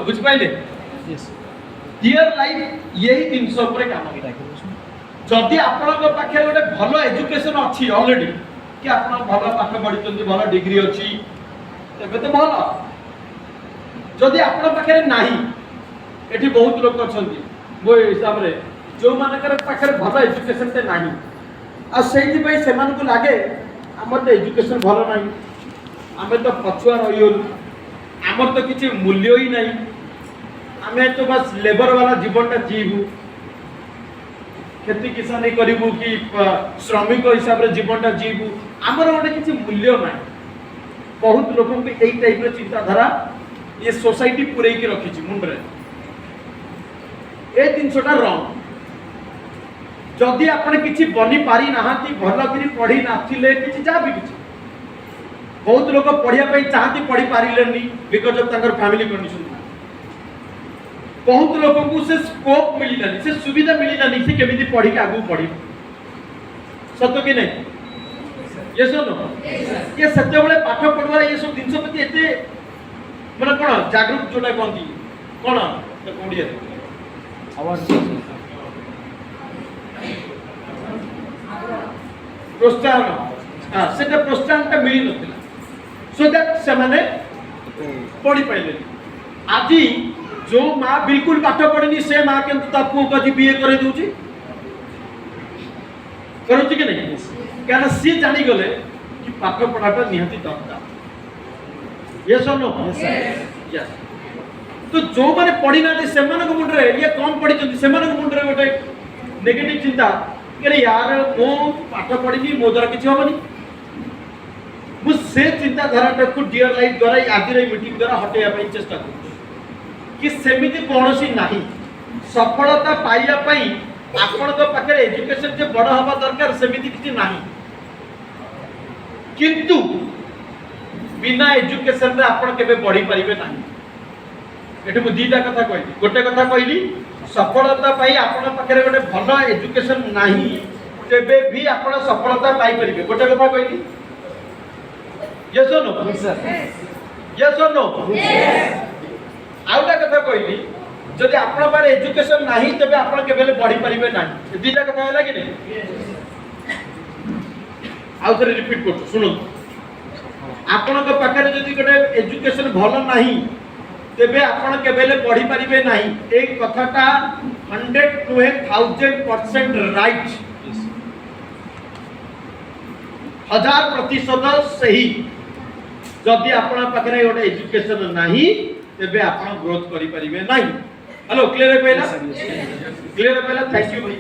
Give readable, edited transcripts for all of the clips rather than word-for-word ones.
बुझ पाइले dear life यही जिनस ऊपर काम जदि आपन पाखे गोटे भल एजुकेशन अच्छी ऑलरेडी कि आप भल पाठ पढ़ी भल डिग्री अच्छी तेज तो भल जदि आपन पाखे नहीं एठी बहुत लोग अच्छा मो हिसाब से जो मानकर पाखे भल एजुकेशन टे नहीं आ से लगे आम तो एजुकेशन भल ना आम तो पछुआ रही आमर तो किसी मूल्य ही नहीं आम तो बस लेबर वाला जीवनटा जीवु खेती किसानी करूँ कि श्रमिक हिसाब से जीवनटा जीवु आमर गोटे किसी मूल्य ना बहुत लोक यही टाइप चिंताधारा ये सोसाइटी पूरे रखी मुंडे ए जिनसा रंग जदि आपने किसी बनी पारी ना भल कि पढ़ी नाथिले किसी जहाँ भी किसी बहुत लोग पढ़ाई चाहती पढ़ी पारे बिकज ऑफ तांकर फैमिली कंडीशन बहुत लोगों को से स्कोप मिललानी से सुविधा मिललानी से केमिति पढ़ी के आगु पढ़ी सत्य कि नहीं ये सुनो ये सत्य बड़े पाठ पढ़वा ये सब जिनस प्रति एते माने कोन जागरूक जोटा कहती कोन तो कोडिया प्रोत्साहन हां सेटा प्रोत्साहनटा मिली नथिला सो दैट से माने पढ़ी पाइले आज जो माँ बिल्कुल पाठ पढ़नी से माँ के पुओ को बीए कर दूची करुची कि नहीं क्या सी जानी गले कि पाठ पढ़ाटा निहाती दरकार ये सब नो यस तो जो माने पढ़ी ना से मुंडे ये कम पढ़ी से मुंडे गोटे नेगेटिव चिंता कि यार मो पाठ पढ़ी मो द्वारा किसी हेनी मुझे चिंताधारा को डियर लाइफ द्वारा आज मीटिंग द्वारा हटेगा चेष्टा करूँ कि सेमिति कौनसी नहीं सफलता पाइया पाई आपण तो पाखे एजुकेशन जे बड़ हवा दरकार सेमिति किछि नहीं किंतु बिना एजुकेशन रे आपण केबे बढ़ी परिबे नहीं एठी मु दीटा कथा कहली गोटे कथा कहली सफलता पाई आपण पाखे गोटे भल एजुकेशन नहीं तेबे भी आपण सफलता पाई परिबे गोटे कथा कहली यस और नो यस और नो आउटा कथा कहली जदि आपण पारे एजुकेशन नाही तबे आपण केबेले बढ़ी परिबे नाही दीटा कथा हैला कि नहीं आउ थरे रिपीट करतो सुनो आपण के पाखरे जदि गोटे एजुकेशन भलो नाही तेबे आपण केबेले बढ़ी परिबे नाही ए कथाटा 100 to 1000% राइट 1000% सही जदि आपण पाखरे गोटे एजुकेशन नाही तेबे आपण ग्रोथ करि परिबे नाही हेलो क्लियर पहिला क्लियर पहिला थैंक यू भाई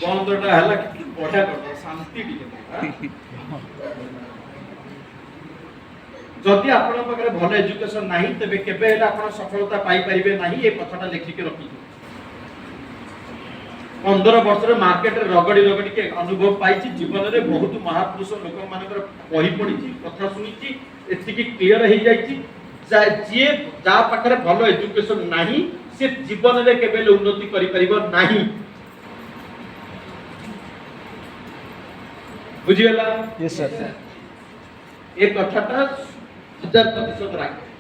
बंदटा हला कि पढ़ा कर शांति दिले जदि आपण पाखरे भल एजुकेशन नाही तेबे केबे हेला आपण सफलता पाई परिबे नाही ए कथाटा लिखि के रखि 15 वर्ष रे मार्केट रे रगड़ी रगड़ी के अनुभव पाइछि जीवन रे बहुत महापुरुष लोक मानकर पढ़ी पढ़ी कथा सुनिछि एति की क्लियर हो जाइछि जे जा पाखरे भलो एजुकेशन नाही से जीवन रे केबे उन्नति करि परिबो नाही बुझियला यस सर एक कथाटा 1000% राखे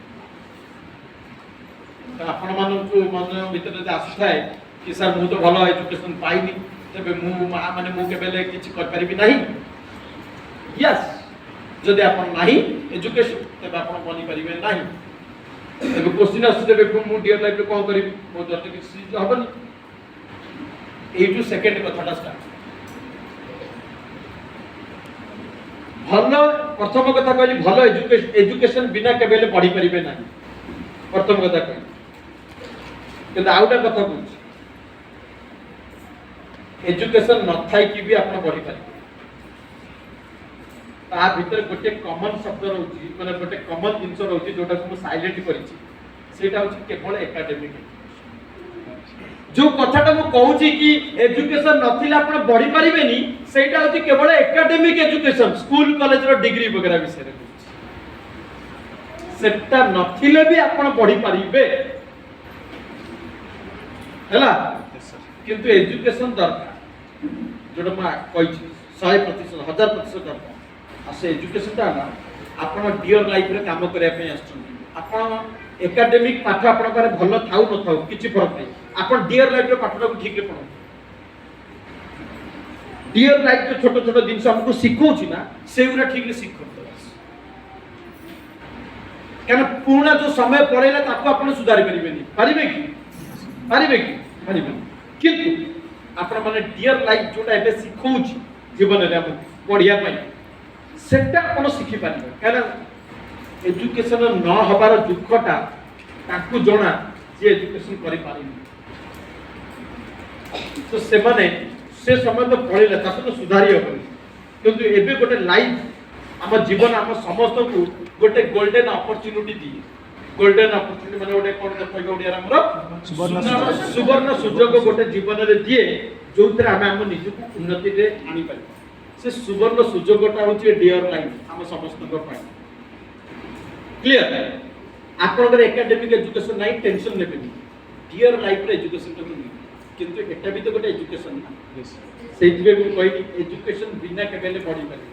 तो आपण मानकु मन भीतर आसु थाए कि सर मु तो भलो एजुकेशन पाइनी तबे मु माने मु केबे किछि कर परिबि नाही यस जदि आपण नाही एजुकेशन तबे आपण बनि परिबे नाही तबे क्वेश्चन आसी तबे मु डियर लाइफ रे कोन करिबि मो दर्द किछि हबनी ए टू सेकंड कथाटा स्टार्ट भलो प्रथम कथा कहली भलो एजुकेशन बिना केबेले पढ़ी परिबे नाही प्रथम कथा कहली कि आउटा कथा कहूँ एजुकेशन न थाई कि भी आपण पढ़ी पारे ता भीतर गोटे कॉमन शब्द रहउची माने गोटे कॉमन जिंस रहउची जोटा को साइलेंट करिछि सेटा होची केवल एकेडमिक जो कथाटा मु कहूची कि एजुकेशन नथिला आपण पढ़ी परिबेनी सेटा होची केवल एकेडमिक एजुकेशन स्कूल कॉलेज रो डिग्री वगैरह विषय रे सेटा नथिले भी आपण पढ़ी परिबे हैला किंतु एजुकेशन दरकार जोटा मैं कही 100% 1000% दरकार आ से एजुकेशन टा ना आपण डियर लाइफ रे काम करिया पे आछन आपण एकाडेमिक पाठ आपनकर भल थाउ न थाउ किछि फरक नै आपन डियर लाइफ रो पाठटा को ठीक रे पढो डियर लाइफ जो छोट छोट दिन हमको सिखौछि ना सेउरा ठीक रे सिखो कारण पूर्ण जो समय पड़ेला ताको आपण सुधारी परिबेनी परिबे कि किंतु आपण माने डियर लाइफ जोटा एबे सिखौछि जीवन रे हम पढिया पई सेटा आपण सिखि पारिबे कारण एजुकेशन न हबार दुखटा ताकू जणा जे एजुकेशन करि पारिबे तो से माने से समय तो पड़ेला ताको तो सुधारी हो किंतु एबे गोटे लाइफ आम जीवन आम समस्त को गोटे गोल्डन अपॉर्चुनिटी दी गोल्डन अपॉर्चुनिटी माने गोटे कोन कहबे ओडिया हमरो सुवर्ण सुजोग गोटे जीवन रे दिए जोतरे हम हम निज को उन्नति रे आनी पारि से सुवर्ण सुजोगटा होची डियर लाइफ हम समस्त को पाइ क्लियर आपनकर एकेडमिक एजुकेशन नाही टेंशन नेबे डियर लाइफ रे एजुकेशन तो नहीं किंतु एटा भी तो गोटे एजुकेशन ना सेइतबे को कहि एजुकेशन बिना केबेले पढी पारि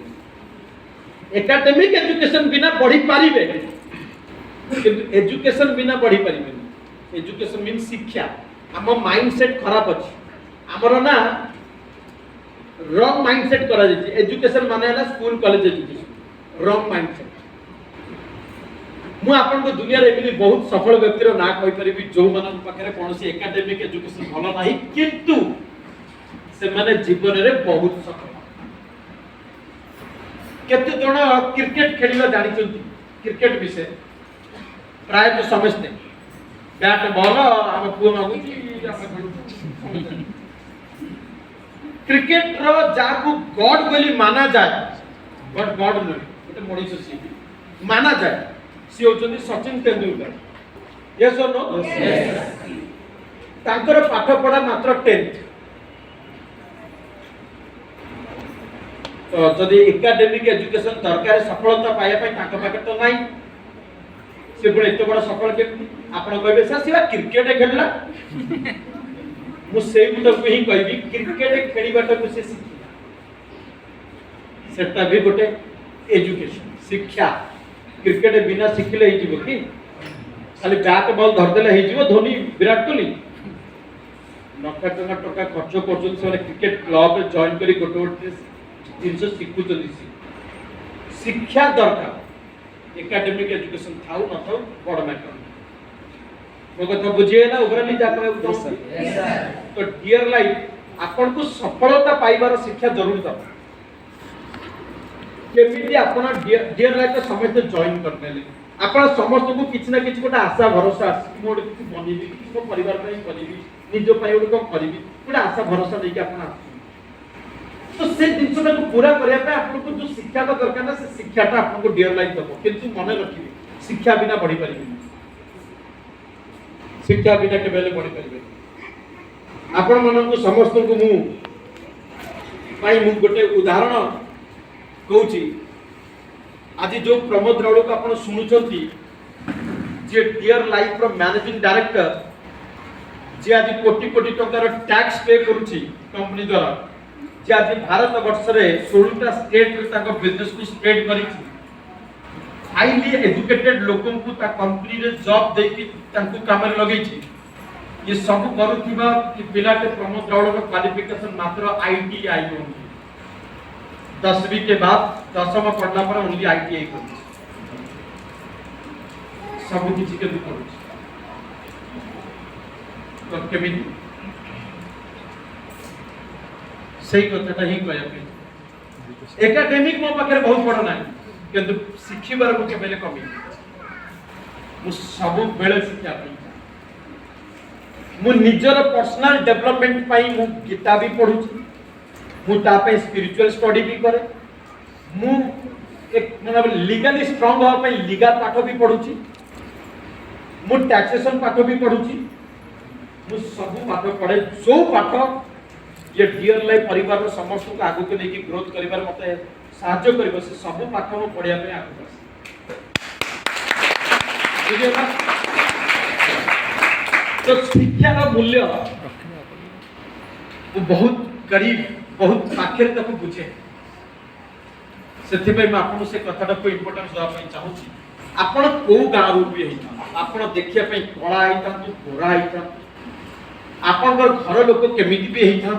एकेडमिक एजुकेशन बिना पढ़ी पारिबे किंतु एजुकेशन बिना पढ़ी पारिबे एजुकेशन मीन शिक्षा हम माइंडसेट खराब अछि हमर ना रॉन्ग माइंडसेट करा जैछि एजुकेशन माने हला school college education wrong mindset मु आपन को दुनिया रे एमिली बहुत सफल व्यक्ति रो ना कहि परिबी जो मनन पाखरे कोनोसी एकेडमिक एजुकेशन भलो नाही किंतु से माने जीवन रे बहुत सफल केते जण क्रिकेट खेलिबा जानि चंती क्रिकेट विषय प्राय तो समझते बैट बॉल हम पुओ मागुची क्रिकेट रो जाकू गॉड बोली माना जाए बट गॉड नो गोटे मनीष सी माना जाए सी होचंदी सचिन तेंदुलकर यस और नो तांकर पाठ पढ़ा मात्र 10th तो जदि एकेडमिक एजुकेशन दरकार सफलता पाया पई तांका पाके तो नाही से बडे एते बड़ सफल के आपण कहबे सर सिवा क्रिकेट खेलला मु सेई गुटा को ही कहबी क्रिकेट खेलीबाटा को से सिखिला सेटा भी गोटे एजुकेशन शिक्षा क्रिकेट बिना सिखले ही जीवो कि खाली बैट बॉल धर देले ही जीवो धोनी विराट कोहली लक्ष टका खर्च करछन से क्रिकेट क्लब रे जॉइन करी गोटे गोटे जिनसे शिखुचंदी शिक्षा दरकार एकेडमिक एजुकेशन थाउ न थाउ बड़ मैटर मो कथा बुझिएला उभरली जाकर तो डियर लाइफ आपन को सफलता पाइबार शिक्षा जरूर दब केमिति आपन डियर लाइफ तो समस्त जॉइन करनेले आपन समस्त को किछ ना किछ गोटा आशा भरोसा मोड किछ बनिबी किछ को परिवार पई करिबी निजो पई को करिबी गोटा आशा भरोसा देके आपन तो से जिनसटा को पूरा करिया पे आपन को जो शिक्षा का दरकार ना से शिक्षाटा आपन को डियर लाइफ दबो किंतु मन रखिबे शिक्षा बिना बढ़ी परिबे शिक्षा बिना केबेले बढ़ी परिबे आपन मन को समस्त को मु पाई मु गोटे उदाहरण कहूची आज जो प्रमोद राउल को आपन सुनुचंती जे डियर लाइफ रो मैनेजिंग डायरेक्टर जे आज कोटी कोटी टंकार टैक्स पे करूची कंपनी द्वारा जे आज भारत वर्ष रे 16टा स्टेट रे ताको बिजनेस को स्प्रेड करिछि हाईली एजुकेटेड लोकन को ता कंपनी रे जॉब देकी तांको काम रे लगेछि ये सब करूथिबा कि पिलाटे प्रमोद राउल रो क्वालिफिकेशन मात्र आईटीआई ओनली 10वीं के बाद 10वां पढ़ला पर ओनली आईटीआई कर सब किछि के भी करू तो केमिति सही कथाटा ही कहया पे एकेडमिक मो पाखरे बहुत बड़ नाही किंतु शिखिबार को केबेले कमी मु सब बेले शिक्षा पई मु निजर पर्सनल डेवलपमेंट पई मु गीता भी पढुची मु ता पे स्पिरिचुअल स्टडी भी करे मु एक मतलब लीगली स्ट्रांग हो पई लीगल पाठ भी पढुची मु टैक्सेशन पाठ भी पढुची मु सब पाठ पढे जो पाठ ये डियर लाइफ परिवार रो समस्त को आगु के लेके ग्रोथ करिवार मते साहाय्य करिवो से सब पाठ मु पढिया पे आगु बुझियला तो शिक्षा का मूल्य वो बहुत करीब बहुत पाखरे तक बुझे सेथि पे मैं आपन से कथाटा को इंपोर्टेंस दवा पई चाहूची आपन को गाँव रू भी हेता आपण देखिया पई कला आइता गोरा आइता आपण घर लोक केमिति भी हेइता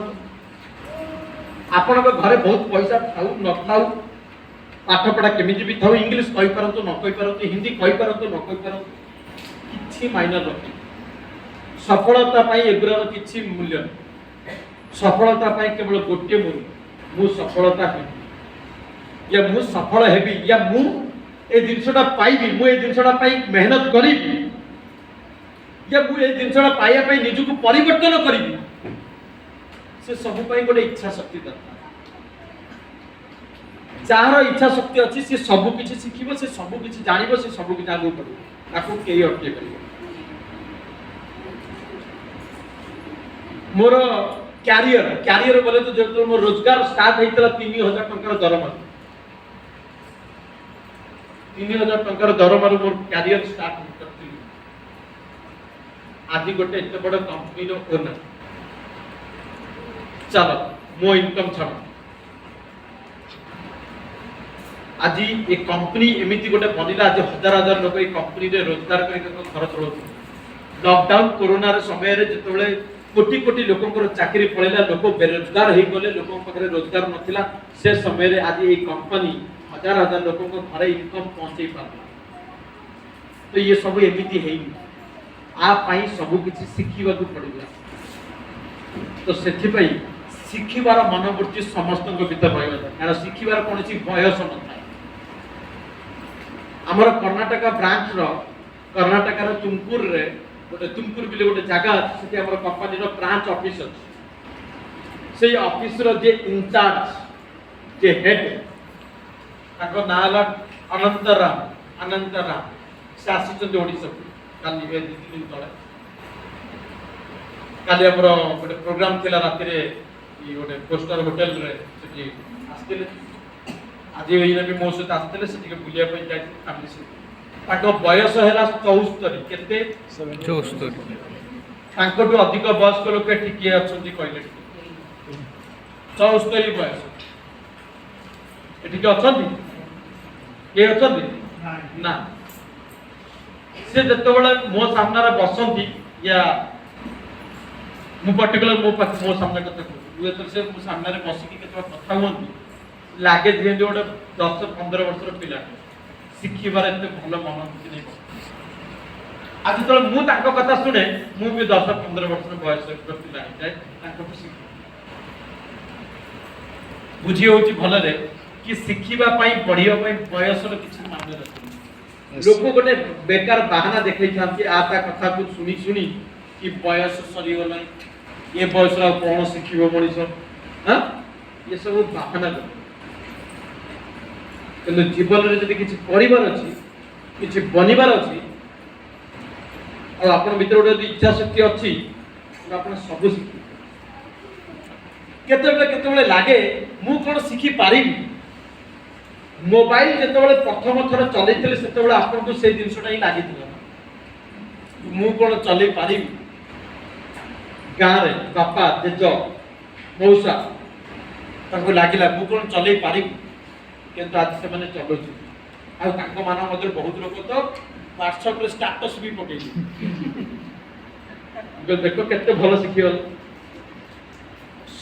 आपण घरे बहुत पैसा थाउ न थाउ पाठ पढ़ा केमिति भी थाउ इंग्लिश कहि परंतु न कहि परंतु हिंदी कहि परंतु न कहि परंतु किछि मायना रखि सफलता पाई एग्रर किछि मूल्य नहीं सफलता पाई केवल गोटे मूल्य मु सफलता हेबी या मु सफल हेबी या मु ए जिनसटा पाइबी मु ए जिनसटा पाई मेहनत करिबी या मु ए जिनसटा पाइया पाई निजु को परिवर्तन करिबी से सब पाई गोटे इच्छा शक्ति दरकार जार इच्छा शक्ति अच्छी से सब किछि शिखिबो से सब किछि जानिबो से सब किछि आगु पड़िबो ताको केही अटके परिबो मोर कैरियर बोले तो जो मोर रोजगार स्टार्ट होइतला 3000 टंकार दरमा 3000 टंकार दरमा रो मोर कैरियर स्टार्ट करथिली आज गोटे एते बड़ कंपनी रो ओनर चलो मो इनकम छड़ आज ये कंपनी एमिति गोटे बनिला आज हजार हजार लोक ये कंपनी रे रोजगार करके घर चलाउछन लॉकडाउन कोरोना रे समय रे जतबेले कोटी कोटी लोकंकर चाकरी पळेला लोक बेरोजगार हे गले लोक पाखरे रोजगार नथिला से समय रे आज ये कंपनी हजार हजार लोकंकर घरे इनकम पहुंचै पारला तो ये सब एमिति हेई आ पाई सब किछि सिखिबा को पड़िला तो सेथि पई सिखिबार मनोवृत्ति समस्त भीतर रहबा कारण सिखिबार कोनसी बयस नथाय हमर कर्नाटक ब्रांच रो कर्नाटक रो तुमकुर रे गोटे तुमकुर बिले गोटे जगह से हमर कंपनी रो ब्रांच ऑफिस अछि से ऑफिस रो जे इंचार्ज जे हेड ताको नाला अनंतराम से आसिचन ओडिसा काली ए दिन तळे काली हमर गोटे प्रोग्राम थिला राति रे ई गोटे पोस्टर होटल रे सेठी आस्तिले आज एइना भी मो सहित आस्तिले सेठी के बुलिया पई जाय फैमिली से ताको बयस हैला 74 केते 74 तांको भी अधिक बयस्क लोक टिके अछंती कहले 74 बयस एठी के अछंती के अछंती ना से जतबेला मो सामने रे बसंती या मु पर्टिकुलर मो सामने कथा कहू तो से मो सामने रे बसिकी केतवा कथा होंती लागे जे गोटे 10 15 वर्षर पिला शिखिबार एते भल मन किछि नै आज तो मु ताको कथा सुने मु भी 10 15 वर्षर बयस पिला जाय ताको शिखि बुझी होची भल रे कि शिखिबा पई पढिबा पई बयसर किछि माने रखि लोक गोटे बेकार बहाना देखै छांती आता कथा को सुनी सुनी कि बयस सरी गला ये बयस रा कोन शिखिबो मनिस हां ये सब बहाना किंतु जीवन रे जदि किछि परिवार अछि किछि बनिबार अछि और आपन भीतर गोटे इच्छा शक्ति अछि तो आपन सब शिखि केते लागे मु कोन शिखि पारिबी मोबाइल जेतेबेले प्रथम थर चलैथिले सेतेबेले आपन को से जिंसटा ही लागिथिला मु कोन चलै पारिबी गाँ रे बापा जेज मौसा ताको लागिला मु कोन चलै पारिबी किंतु आज से माने चलुछि आ ताको माना मधुर बहुत लोक तो WhatsApp रे स्टेटस भी पठेछि देखो केते भलो सिखियो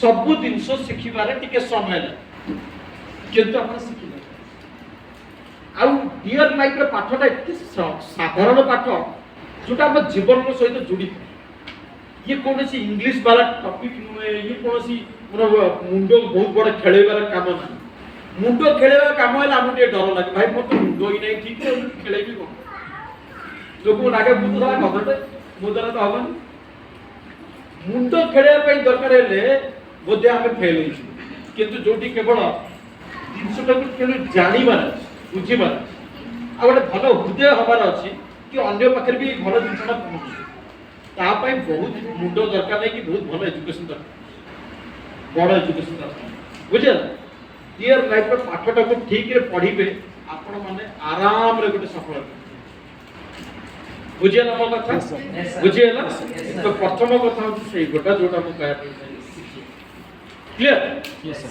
सब जिंस सिखिबारे टिके समय ले किंतु आपण सिखिले आ डियर लाइफ रे पाठटा एते साधारण पाठ जोटा हम जीवन रो सहित जुड़ी ये कौन सी इंग्लिश वाला टॉपिक नुए ये कौन सी मोर मुंडो बहुत बड़ खेलेबार काम ना मुंडो खेलेबार काम है हम टे डर लागे भाई मोर तो मुंडो ही नहीं ठीक है खेलेबी कोन लोक लागे बुत सारा खबरटे मुदरा तो हबन मुंडो खेलेबा पई दरकार हेले बोधे हमें फेल होई किंतु जोटी केवल जिंसटा को केवल जानिबार बुझिबार आ गोटे भल हृदय हबार अछि कि अन्य पाखे भी भल जिंसटा पहुंचे ता पई बहुत मुंडो दरकार नहीं कि बहुत भल एजुकेशन दरकार बड़ एजुकेशन दरकार बुझे डियर लाइफ रो पाठटा को ठीक रे पढिबे आपण माने आराम रे गोटे सफल बुझे ना मो कथा बुझे ना तो प्रथम कथा होची सेही गोटा जोटा मु कहया क्लियर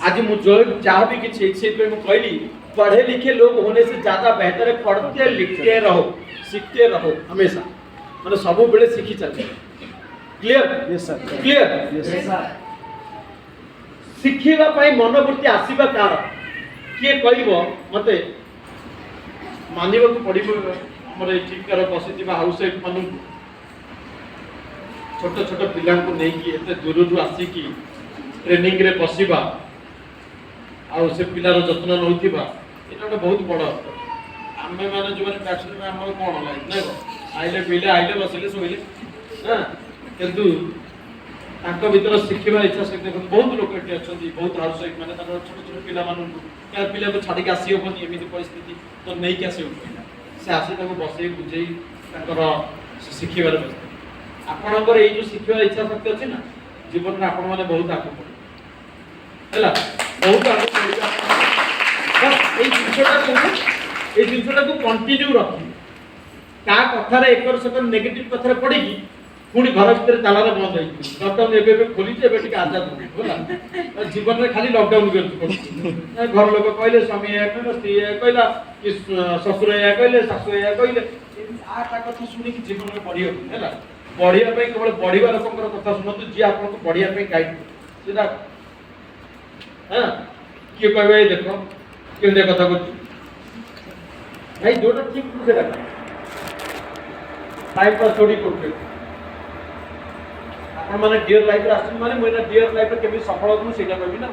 आज मु जो जहां भी किछ एक से पे मु कहली पढ़े लिखे लोग होने से ज्यादा बेहतर है पढ़ते लिखते रहो सीखते रहो हमेशा माने सब बेले सीखी चल clear yes sir clear yes sir शिखिबा पई मनोवृत्ति आसीबा कार किए कहबो मते मानिबा को पड़िबो हमर ए ठिकार बसिथिबा हाउस वाइफ मानु छोट छोट पिला को नै कि एते दूर दूर आसी कि ट्रेनिंग रे बसिबा आ से पिलार जत्न नउथिबा एटा ଗୋଟେ बहुत बड़ आमे माने जो माने बैचलर में हमर कोन लाइफ नै आइले पिले आइले बसिले सोइले हां किंतु तांको भीतर शिखिबा इच्छा से देखो बहुत लोक एठी अछंती बहुत हाउस वाइफ माने तांको छोट छोट पिला मानु क्या पिला को छाडी के आसी होबनी एमिति परिस्थिति तो नै के आसी होबनी से आसी ताको बसई बुझेई तांकर शिखिबार आपणकर ये जो शिखिबार इच्छा शक्ति अछि ना जीवन में आपण माने बहुत आगु पड़े हैला बहुत आगु पड़े बस ए जिनसटा को कंटिन्यू रखी का कथा रे एकर सेकर नेगेटिव कथा रे पड़ी पुणी घर भीतर ताला बंद हो लॉकडाउन एवं खोली आजाद हो जीवन में खाली लॉकडाउन कर घर लोग कहले स्वामी या कहला स्त्री या कहला कि ससुर या कहले सासु या कहले आटा कथा सुनी कि जीवन में बढ़ियो हैला बढ़िया पे केवल बढ़िया लोकंकर कथा सुनतु जी आपन को बढ़िया पे गाइड सीधा हां कि कहबे देखो केंदे कथा को भाई जोटा ठीक से रखा टाइम पर थोड़ी करके माने डियर लाइफ रे आछन माने मोइना डियर लाइफ रे केबे सफल होतु सेटा कहबी ना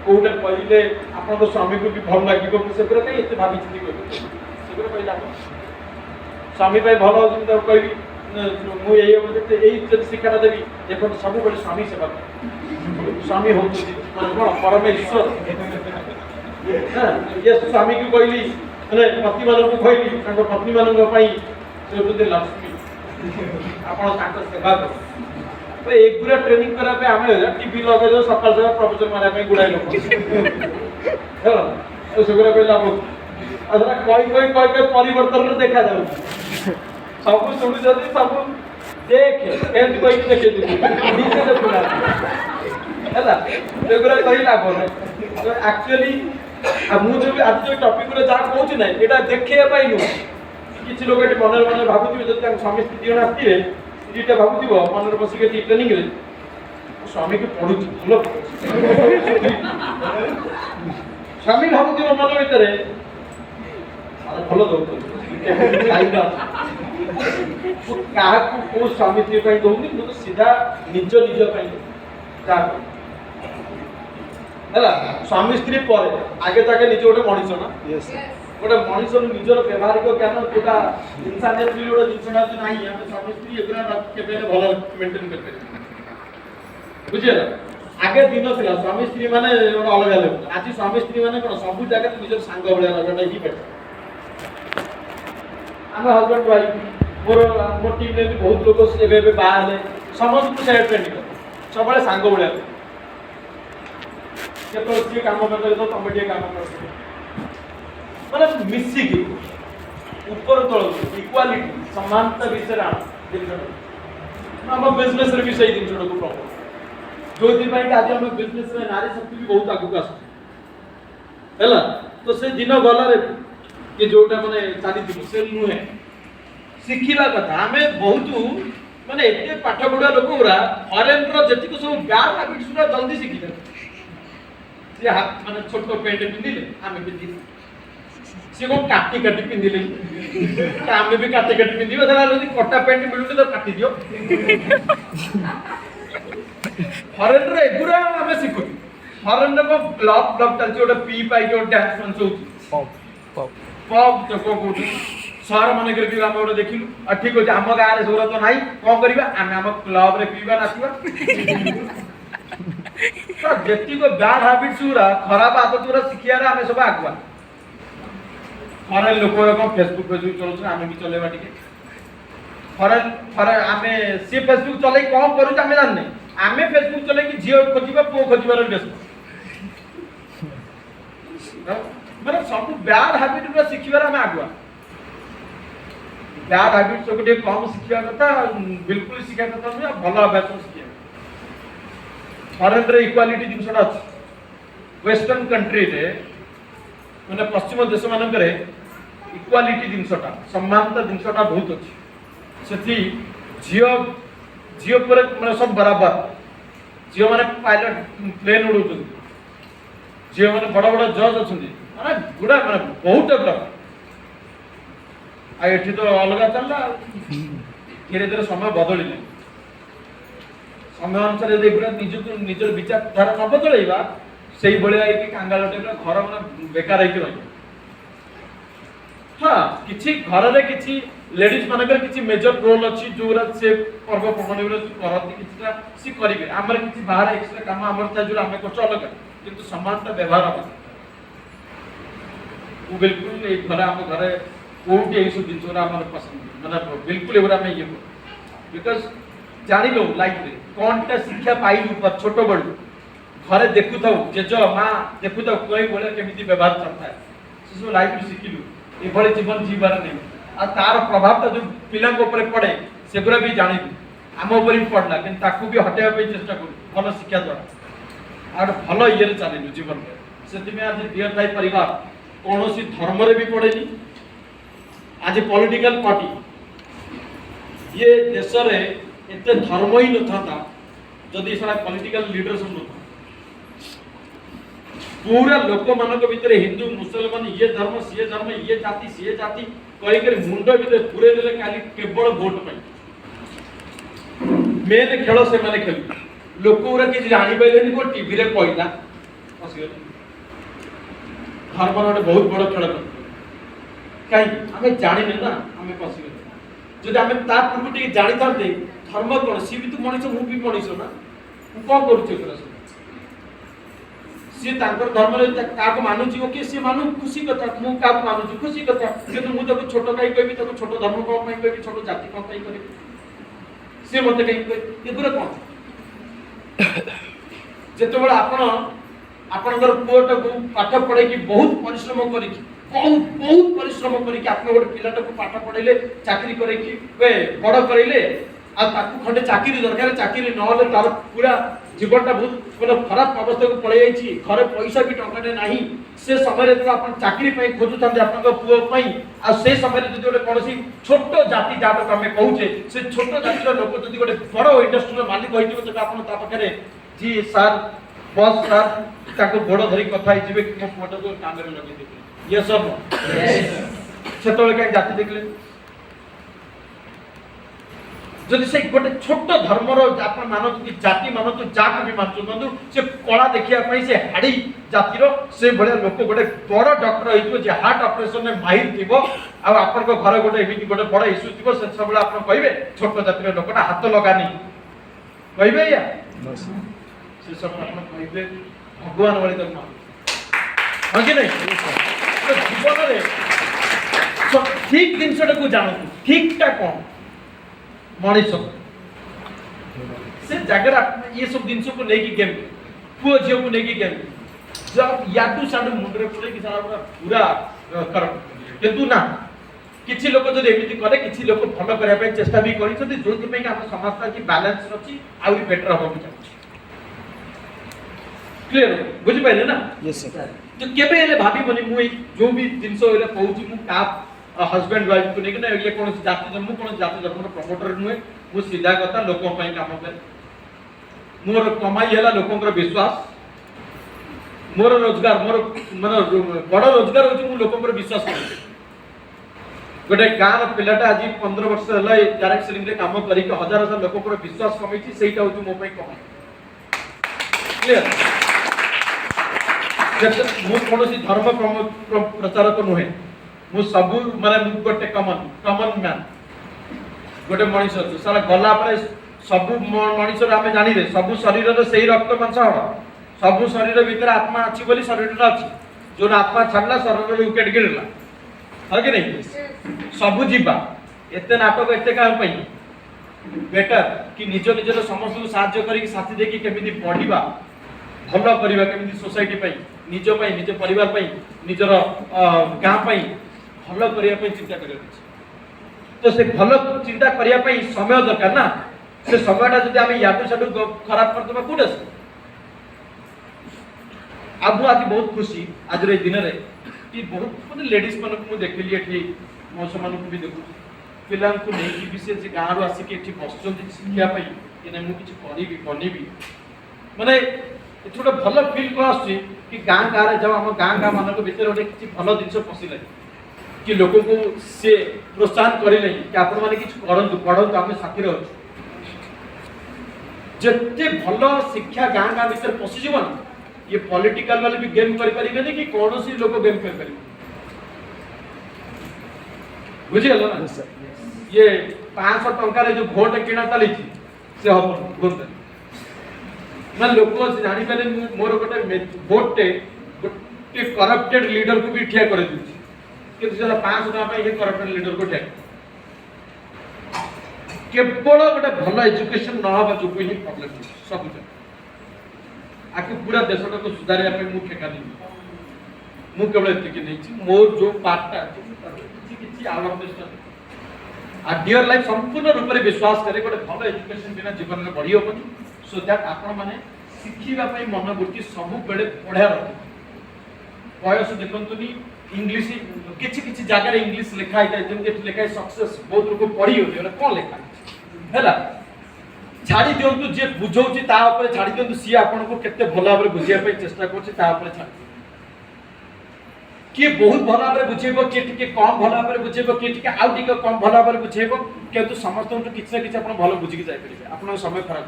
कोउटे पहिले आपन को स्वामी को भी भल लागिबो से पूरा कई एते भाबी चिंती करबो से पूरा पहिले आपन स्वामी भाई भल होतु त कहबी मु एई होते एई जति शिक्षा देबी देखो सब बड़े स्वामी सेवा स्वामी होतु माने कोन परमेश्वर हां ये स्वामी को कहली माने पति मानन को कहली ताको पत्नी मानन को पई से बुद्धि लक्ष्मी आपण ताको सेवा करो तो एक पूरा ट्रेनिंग करा पे हमें टीवी लगे जो सकाल से प्रोफेसर मारे पे गुडाई लोग हेलो तो सेगरा पे लाभ अदरा कोई परिवर्तन रे देखा जाउ सब सुनि जदी सब देख एंड कोई देखे दी नीचे से पूरा हैला सेगरा कहि लाभ नै तो एक्चुअली मु जो आज जो टॉपिक रे जा कहू नै एटा देखे पाइनु किछि लोग एटी मनर मन भाबुथि जति हम स्वामी स्थिति जण आस्तिरे स्थितिटा भाबुथिबो मनर बसी के ट्रेनिंग रे स्वामी के पढु भलो स्वामी भाबुथिबो मन भितरे भलो दो खाइबा काहा को स्वामी स्त्री पई दोउनी तो सीधा निज पई जा हैला स्वामी स्त्री पर आगे जाके निज गोटे मଣିଷ ना यस गोटे मଣିଷ निजर व्यवहारिक ज्ञान जोटा इंसानियत भी गोटे जिनसना जो नाही हम स्वामी स्त्री एगुरा केबे भलो मेंटेन करते बुझिए आगे दिन थिला स्वामी स्त्री माने अलग अलग आज स्वामी स्त्री माने कोन सब जगह निजर सांग बळिया लगटा ही बैठ हम हस्बैंड वाइफ मोर टीम में भी बहुत लोग एबे बाहर समस्त को साइड ट्रेनिंग सबले सांग बळिया केतो सी काम करे तो तुम काम कर माने मिसी की ऊपर तळ इक्वालिटी समानता विषय दिन हम बिजनेस रे विषय दिन छोड़ को प्रॉब्लम जोति भाई आज हम बिजनेस रे नारी शक्ति भी बहुत आगु आस हैला तो से दिन गला रे कि जोटा माने चाली दिन से नुहे शिखिबा कथा हमें बहुत माने एते पाठ पढा लोक गुरा फॉरेनर जति को सब ब्याड हैबिट सुरा जल्दी शिखि दे से हाथ माने छोटो पेंट पिंदिले हमें पिंदिले से को काटी काटी पिंदिले हमें भी काटी काटी पिंदिबो धरा यदि कटा पेंट मिलुते तो काटी दियो फॉरेनर एगुरा हमें शिखु फॉरेनर को क्लब क्लब चलची ओटा पी पाई के डांस फंस होची पॉप तो को शहर माने के भी हम ओटा देखिलु आ ठीक होची हम गाय रे सोरा तो नाही कोन करबा हमें हम क्लब रे पीबा नाचबा तो व्यक्ति को बैड हैबिट सुरा खराब आदत पूरा सिखिया रे हमें सब आगवा फॉरेन लोक को फेसबुक चलछ हमें भी चलेबा ठीक फॉरेन हमें से फेसबुक चले कोन करू हमें जान नहीं हमें फेसबुक चले कि जियो खोजिबा पो खोजिबार व्यस्त मतलब सब बैड हैबिट पूरा सिखिबार हमें आगवा बैड हैबिट सब के कम सिखिया कथा बिल्कुल सिखिया कथा नहीं भलो अभ्यास सिखिया फॉरेन रे इक्वालिटी जिनसटा अछि वेस्टर्न कंट्री रे माने पश्चिम देश मानन करे इक्वालिटी जिनसटा समानता जिनसटा बहुत अच्छी से झील झील पर मैंने सब बराबर झील मैंने पायलट प्लेन उड़ाऊँ झील मैंने बड़ बड़ जज अच्छा माने गुड़ा माने बहुत डेभलप आठी तो अलग चलला धीरे धीरे समय बदल समय अनुसार निजक निजर विचारधारा न बदलवा से कांगाल टाइप घर मैंने बेकार हो हाँ किसी घर में किसी लेडीज मानकर किसी मेजर रोल अच्छी जो से पर्वपर्वाणी करती किसी सी करेंगे आमर किसी बाहर एक्सट्रा काम आम जो आम कर अलग किंतु समानता व्यवहार हम बिल्कुल घर आम घर कौटी यही सब जिन पसंद मतलब बिल्कुल ये ये बिकज जान लो लाइफ में कौन टा शिक्षा पाइलु छोट बड़ू घरे देखु था जेज माँ देखु था कई भाया केमी व्यवहार चलता है सब लाइफ शिखिलु ये जीवन जीवार नहीं आ तार प्रभाव जो पिला पड़े सेगुरा भी जानलु आम उपर भी पड़ला कि भी हटाइबा चेष्टा करूँ भल शिक्षा द्वारा और भल ये चलू जीवन में से आज डियर लाइफ परिवार कौन धर्म भी पड़ेनी आज पॉलिटिकल पार्टी ये देश रे एते धर्म ही न था जदि सारा पॉलिटिकल लीडरशिप न था पूरा लोक मान भितर हिंदू मुसलमान ये धर्म ये जाति कहीकर मुंड भीतर पूरे देले खाली केवल भोट पाई मेन खेल से माने खेल लोक गुरा किसी जानी पाइलेनी को टीवी रे कहला फसीगले धर्म गोटे बहुत बड़ खेल कहीं आम जाने ना आम फसीगले जब आम ता पूर्व टे जानी था धर्म कौन सी भी तो मनीष मुझे मनीष ना कौन कर सी धर्म क्या मानुची ओके सी मानु खुशी कथा मुझे मानुची खुशी कथा कि मुझे छोट कहीं कहि छोट धर्म कौन कहि छोट जाति कौन कहीं कह सी मत कहीं एगुरा कौन जिते आपणकर पुओटा को पाठ पढ़े बहुत परिश्रम कर बहुत परिश्रम करके गोटे पिलाटा को पाठ पढ़ेले चाकरी करे बड़ करेले खंडे चाकरी दरकार चाकरी ना तार पूरा जीवनटा बहुत मतलब खराब अवस्था को पड़े जाइए घरे पैसा भी टंकाटे ना से समय आप चाकरी खोजुता पुओ आ से समय जो गोटे कौन छोट जाति जहाँ तक आम कहे से छोट जातिर लोक जो गोटे बड़ इंडस्ट्री मालिक होते तेज आपे जी सार बस सार गोड़ धरिक कथा मो पुओटा को काम लगे ये सब से कहीं जाति देखले जदि से गोटे छोट धर्मर आप मानतु कि जाति मानतु जाक भी मानतु से कला देखा से हाड़ी जातिर से भाया लोक गोटे बड़ डॉक्टर हो हार्ट ऑपरेशन में माहिर थी आप घर गोटे एमती गोटे बड़ इश्यू थी से सब आप कहे छोट जातिर लोकटा हाथ लगानी कहे या से सब कहे भगवान वाली तक हाँ कि नहीं जीवन में ठीक जिनटा को जानतु ठीकटा कौन मनीष से जगह ये सब जिन को लेकिन गेम पुओ झील को लेकिन गेम जब यादू साडू मुंडे पड़े कि सारा पूरा कर किंतु ना किसी लोग जो एमती करे किसी लोग भल करने चेष्टा भी कर जो समाज की बैलेंस अच्छी आउरी बेटर हम चाहिए क्लियर बुझिपारे ना यस सर तो केबे हेले भाबीबनी मु जो भी जिंस हेले कहूची मु का हस्बैंड वाइफ को लेकिन ये कौन जाति धर्म कौन जाति धर्म प्रमोटर नुहे मु सीधा कथा लोकों काम करे मोर कमाई है लोकों विश्वास मोर रोजगार मोर माने बड़ रोजगार हो लोकों विश्वास कर गोटे गाँव पिलाटा आज 15 वर्ष है डायरेक्ट सेलिंग रे काम करके हजार हजार लोकों विश्वास कमी सेटा हो मो कमाई क्लियर मु कौन धर्म प्रचारक नुहे मु सबू माने गोटे कमन मैन गोटे मनीष अच्छे सारा गला सबू मनीष आम जानी सबू शरीर से ही रक्त मांस हम सबू शरीर भितर आत्मा अच्छी बोली शरीर अच्छी जो आत्मा छाड़ा शरीर विकेट गिरला है कि नहीं सबू जीवा एत नाटक एत क्या बेटर कि निज निजर समस्त साहाଯ୍य करके साथी देखी केमी बढ़िया भल करवा केमी सोसाइटी निज निज परिवार निजर गाँ भल करने चिंता कर तो से भल चिंता करने समय दरकार ना से समयटा जब आम यादू साडू खराब करदे कौट आज बहुत खुशी आज दिन में कि बहुत माने लेडीज मन को देखली एठी मौसा मन को भी देखु पिला को नहीं कि से गाँव रू आसिक एठी बसचंती शिक्षा पाई कि ना मु किछ करिबी बनिबी माने एथि गोटे भल फील को आसी कि गाँ गाँव रे जब हम गाँ मान भीतर गोटे किसी भल जिन पशिला कि लोक को से प्रोत्साहन करें कि आपण मैंने किसी करूँ पढ़ू आम साथी अच्छे जिते भल शिक्षा गाँ गाँ भीतर पशिज ना ये पॉलिटिकल वाले भी गेम करें कि कौन सी लोग गेम कर बुझीगल ना ये 500 टंकार जो भोट किणा चली से हम भोट मैं लोक जानी पारे मोर गोटे भोटे गोटे करप्टेड लीडर को भी ठिया कर किंतु 500 टका ये करप्टेड लीडर को ठिया केवल गोटे भल एजुकेशन न हवा जो ही प्रॉब्लम सब आके पूरा देशटा को सुधारिया पे मु ठेका देबी मु केवल एतिक नहीं मोर जो पार्टटा किछि किछि अवेयरनेस आ डियर लाइफ संपूर्ण रूप में विश्वास करे गोटे भल एजुकेशन बिना जीवन में बढ़ी होबनी सो दैट आपण माने शिखिबा पई मनोवृत्ति सब बेले पढ़ा रखो बयस देखंतुनी इंग्लिश किछि किछि जगह रे इंग्लिश लिखा है जेमते लिखा है सक्सेस बहुत लोग पढ़ी होते ओला कोन लिखा हैला छाड़ी दियंतु जे बुझौची ता ऊपर छाड़ी दियंतु सी आपण को केते भला भाबरे बुझिया पई चेष्टा करछि ता ऊपर छाड़ी किए बहुत भल भाव बुझेब किए टिके कम भल भाव बुझेब किए टिके आउ टिके कम भल भाव बुझेब किंतु समस्त किसी ना कि आप भल बुझिकी जापर आप समय खराब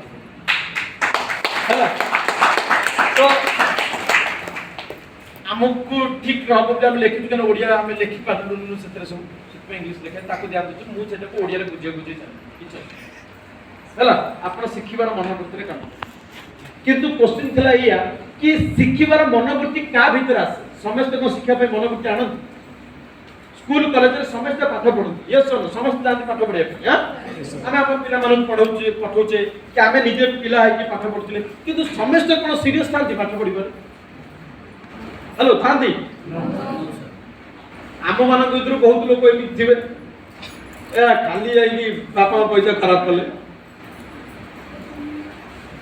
है तो आमको ठीक हम आम लिखी क्या ओडिया आम लिखि पार्लुन से सब इंग्लीश लिखे ताको ध्यान दूँ मुझे ओडिया बुझे बुझे है आप शिखार मनोवृत्ति काम किंतु क्वेश्चन थिला या कि शिखार मनोवृत्ति क्या भीतर आसे समस्त को शिक्षा पे मनोवृत्ति आनंद स्कूल कॉलेज रे समस्त पाठ पढुती यस सर समस्त जान पाठ पढे हां हम अपन पिला मन पढौचे पठौचे कि हमें निजे पिला है कि पाठ पढुतले किंतु समस्त कोन सीरियस थांती पाठ पढिबर हेलो थांती आम मान भीतर बहुत लोग एमि थिबे ए खाली जाई बापा पैसा खराब कले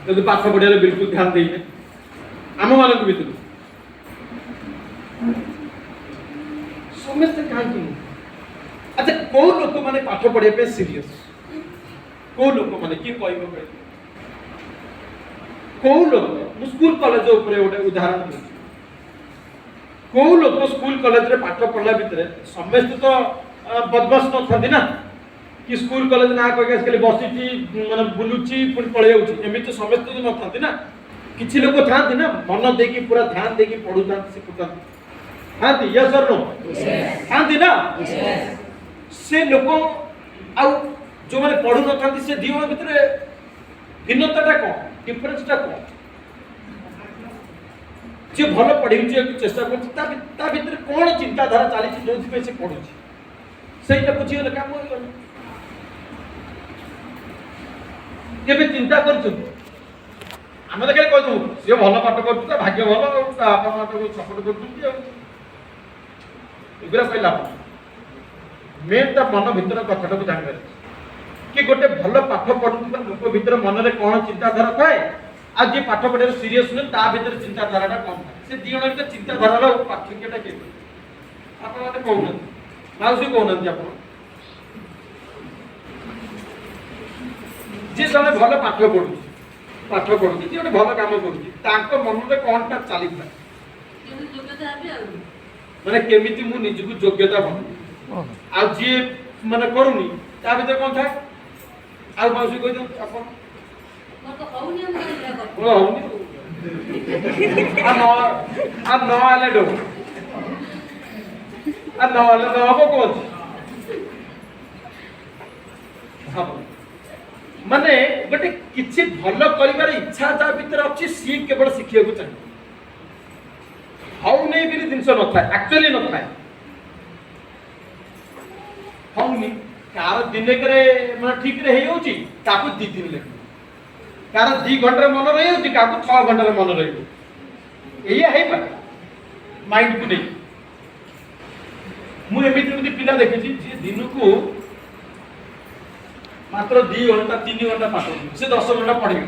यदि पाठ पढ़िया बिल्कुल ध्यान देइने आम मान भीतर समस्त कहीं अच्छा कौ लोक मैंने पाठ पढ़े पे सीरियस कौ लोक मैंने किए कह कौ लोक स्कूल कॉलेज ऊपर गोटे उदाहरण दूँ कौ लोक स्कूल कॉलेज रे पाठ पढ़ला भितर समस्त तो बदमाश न था ना कि स्कूल कॉलेज ना कह खाली बसी माने बुलुची पुणी पड़े एमती समस्त तो न था ना किसी लोग था ना मन देकी पूरा ध्यान देकी पढ़ुता शिखुता हाँ यस और नो हाँ ना से लोक आउ जो मैंने पढ़ु न से दी जन भितर भिन्नता कौन डिफरेन्सटा कौन जे भल पढ़े चेष्टा कर भितर कौन चिंताधारा चली जो से पढ़ुँ से बुझीगले काम हो केबे चिंता कर आम तो क्या कहूँ सी भल पाठ कर भाग्य भल बापा माँ सपोर्ट कर पहला मेन ता मन भीतर कथाटा को जानवर कि गोटे भल पाठ पढ़ुवा लोक भीतर मन में कौन चिंताधारा थाए आज जी पाठ पढ़े सीरीयस नुहे ता भीतर चिंताधारा कम थाए से दी जन भीतर चिंताधारा पार्थक्यटा के आपने कहना माउसी कहना आप जी जन भल पाठ पढ़ू जी गोटे भल कम कर मन में कौन टा चली था माने केमिति मु निजको योग्यता बन आ जे माने करूनी ता भीतर कोन था आ माउसी कहि दो अपन मोर तो होउनी हम करबो होउनी आ न आले डो आ न आले न हबो कोन सब माने गोटे किछि भलो करिवार इच्छा जा भीतर अछि सी केवल शिखिया को चाहिए हाउ नहीं भी जिनस न था एक्चुअली न था हाउ नहीं कार दिन करे मतलब ठीक रे हे होची ताको 2 दिन ले कार 2 घंटा मन रही होची काको 6 घंटा मन रही एया हे पा माइंड को नहीं मु एमिति पिला देखि जे दिन को मात्र 2 घंटा 3 घंटा पाठ से 10 घंटा पढ़े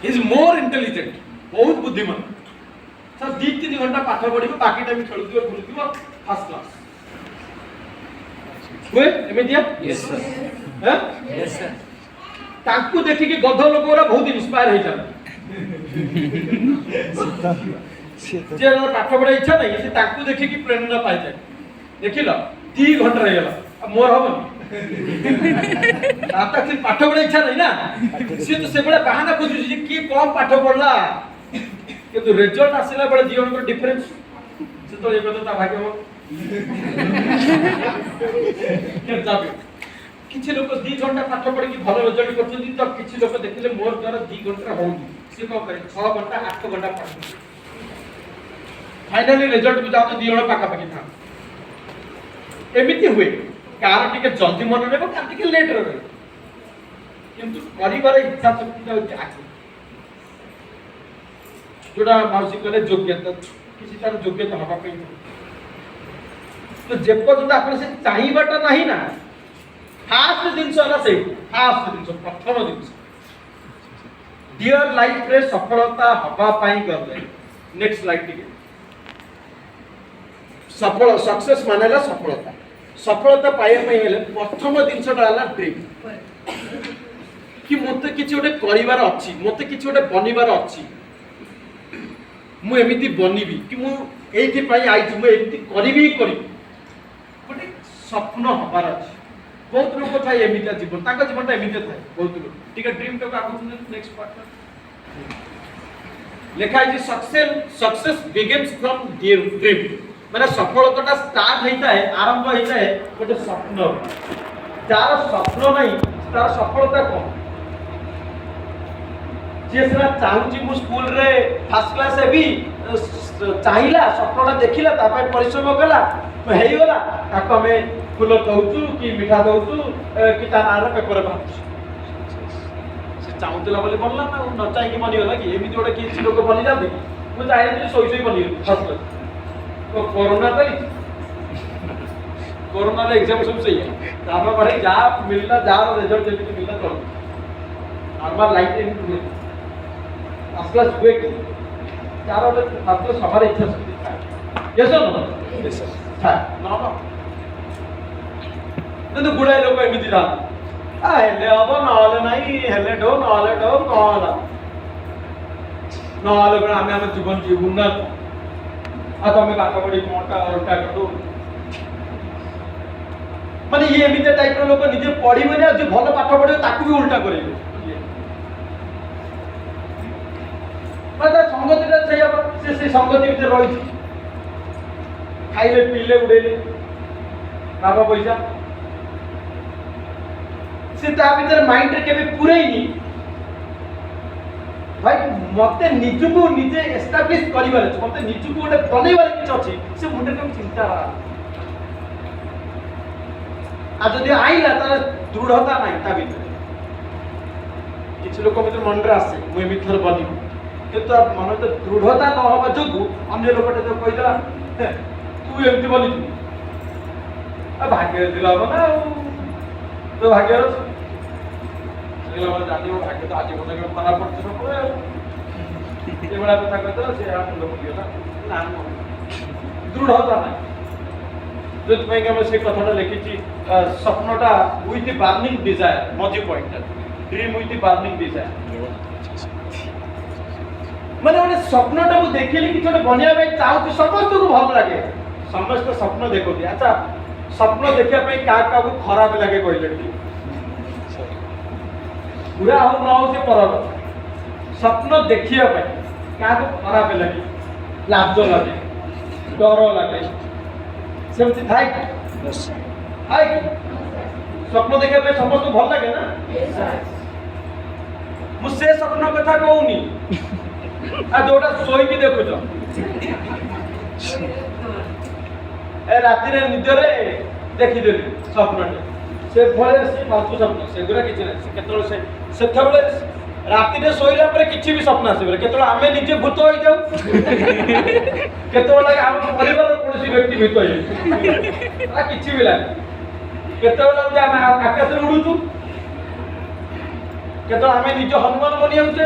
इज मोर इंटेलिजेंट बहुत बुद्धिमान सर 2-3 घंटा पाठ पढ़िबो बाकी टाइम खेलुथिबो बुलुथिबो फर्स्ट क्लास हुए एमितिया यस सर हैं यस सर ताकू देखि कि गध लोक ओरा बहुत इंस्पायर हो जाए जे पाठ पढ़ा इच्छा नहीं से ताकू देखि कि प्रेरणा पाई जाए देखिलो 2 घंटा रह गेला मोर हम आता से पाठ पढ़ा इच्छा नहीं ना से तो से बड़ा बहाना खोजु जे की कम पाठ पढ़ला কিন্তু রেজাল্ট আসিলা বড় জীবনর ডিফারেন্স সে তো এই কথা তা ভাগ্য কে যাবে কিছু লোক 2 ঘন্টা পাঠ পড়ি কি ভালো রেজাল্ট করছেন তো কিছু লোক দেখিলে মোর দ্বারা 2 ঘন্টা হউনি সে কো করে 6 ঘন্টা 8 ঘন্টা পড়ছে ফাইনালি রেজাল্ট কো যাও 2 ঘন্টা পাকা পাকি था এমিতি হুয়ে কার টিকে জলদি মনে নেব কার টিকে লেট রে কিন্তু করিবার ইচ্ছা শক্তিটা হচ্ছে আছে जोड़ा माउसी कले योग्यता किसी तार योग्यता हवा पे तो जेब को जोड़ा आपने से चाहिबाटा नहीं ना फास्ट दिन वाला से फास्ट दिन प्रथम दिन डियर लाइफ रे सफलता हवा पाई करले नेक्स्ट स्लाइड टिके सफल सक्सेस मानेला सफलता पाए में हेले प्रथम दिन वाला ड्रीम कि मते किछि ओटे करिवार अछि मते किछि ओटे बनिवार अछि मु एमिति बनिबी कि मु एथि पई आइछु मु एमिति करिबी गोटे स्वप्न हबार अछि बहुत लोक थाय एमिति जीवन ताका जीवनटा एमिति थाय बहुत लोक ठीक है ड्रीम तो आगु नेक्स्ट पार्ट लेखा है सक्सेस बिगिंस फ्रॉम ड्रीम माने सफलताटा स्टार्ट होता है आरंभ होता है गोटे स्वप्न तार स्वप्न नहीं तार सफलता कौन जे सरा चाहूची मु स्कूल रे फर्स्ट क्लास हेबी चाहिला सपना देखिला तापय परिश्रम कला तो हेई गला ताको हमें फूल कहूचू कि मिठा दउचू कि ता नार पेपर भाचू से चाहूतला बोले बनला ना न चाहि कि बनी गला कि एमि जोडे कि लोक बनी जाते मु चाहे जे सोई सोई बनी फर्स्ट क्लास तो कोरोना रे एग्जाम सब सही है तापर पढ़े जा मिलना जा रिजल्ट जल्दी मिलना तो normal life in first class हुए कि चारों लोग फर्स्ट क्लास हमारे इच्छा शक्ति था यस और नो यस सर था नो तो गुड़ाई लोग एमिति जा आ हेले अब नले नहीं हेले डो नले नले बड़ा हमें जीवन जीवन ना आ तो हमें पाठ पढ़ी मोटा उल्टा करू माने ये एमिति टाइप रो लोग निजे पढ़ी माने जो भलो पाठ पढ़े ताकू भी उल्टा करेबे मतलब संगति से संगति भीतर रही खाइले पीले उड़ेले बाबा पैसा से ता भीतर माइंड रे केबे पुरैनी भाई मते निजुको निजे एस्टैब्लिश करिवार अछि मते निजुको गोटे बनैवार किछ अछि से मुंडे कम चिंता आ जदि आइला तार दृढ़ता नाही ता भीतर किछ लोक भीतर मन रे आसे मु एमि थर बनी किंतु मन तो दृढ़ता न होबा जोगु अन्य लोकटे जो कहिदला तू एमति बनी तू आ भाग्य दिला बना तो भाग्य दिला बना जाति वो भाग्य तो आज बने के खराब पड़छ सब ए बड़ा कथा कहता से हम लोग गेला ना दृढ़ता ना जो तुम्हें के से कथाटा लिखिছি स्वप्नटा विथ द बार्निंग डिजायर मजी point dream with the burning desire माने ओने स्वप्नटा मु देखिली कि छोटे बनिया पे चाहू समस्त को भल लागे समस्त स्वप्न देखोती अच्छा स्वप्न देखिया पे का को खराब लागे कहले पूरा हो न हो से पर स्वप्न देखिया पे का को खराब लागे लाज लागे डर लागे सेमति थाई बस हाय स्वप्न देखिया पे समस्त को भल लागे ना मु से स्वप्न कथा कहूनी आ जोटा सोई की देखो जो ए राति रे निदरे देखि देली स्वप्नटे से भले से फालतू स्वप्न से गुरा किछ नै से केतरो से थबले राति रे सोइला पर किछि भी स्वप्न आसे केतरो आमे निजे भूत होई जाऊ केतरो लागे हम परिवार कोनसी व्यक्ति भूत होई आ किछि भी लागे केतरो लागे आमे आकाश रे उडुचू केतरो आमे निजे हनुमान बनि आउछे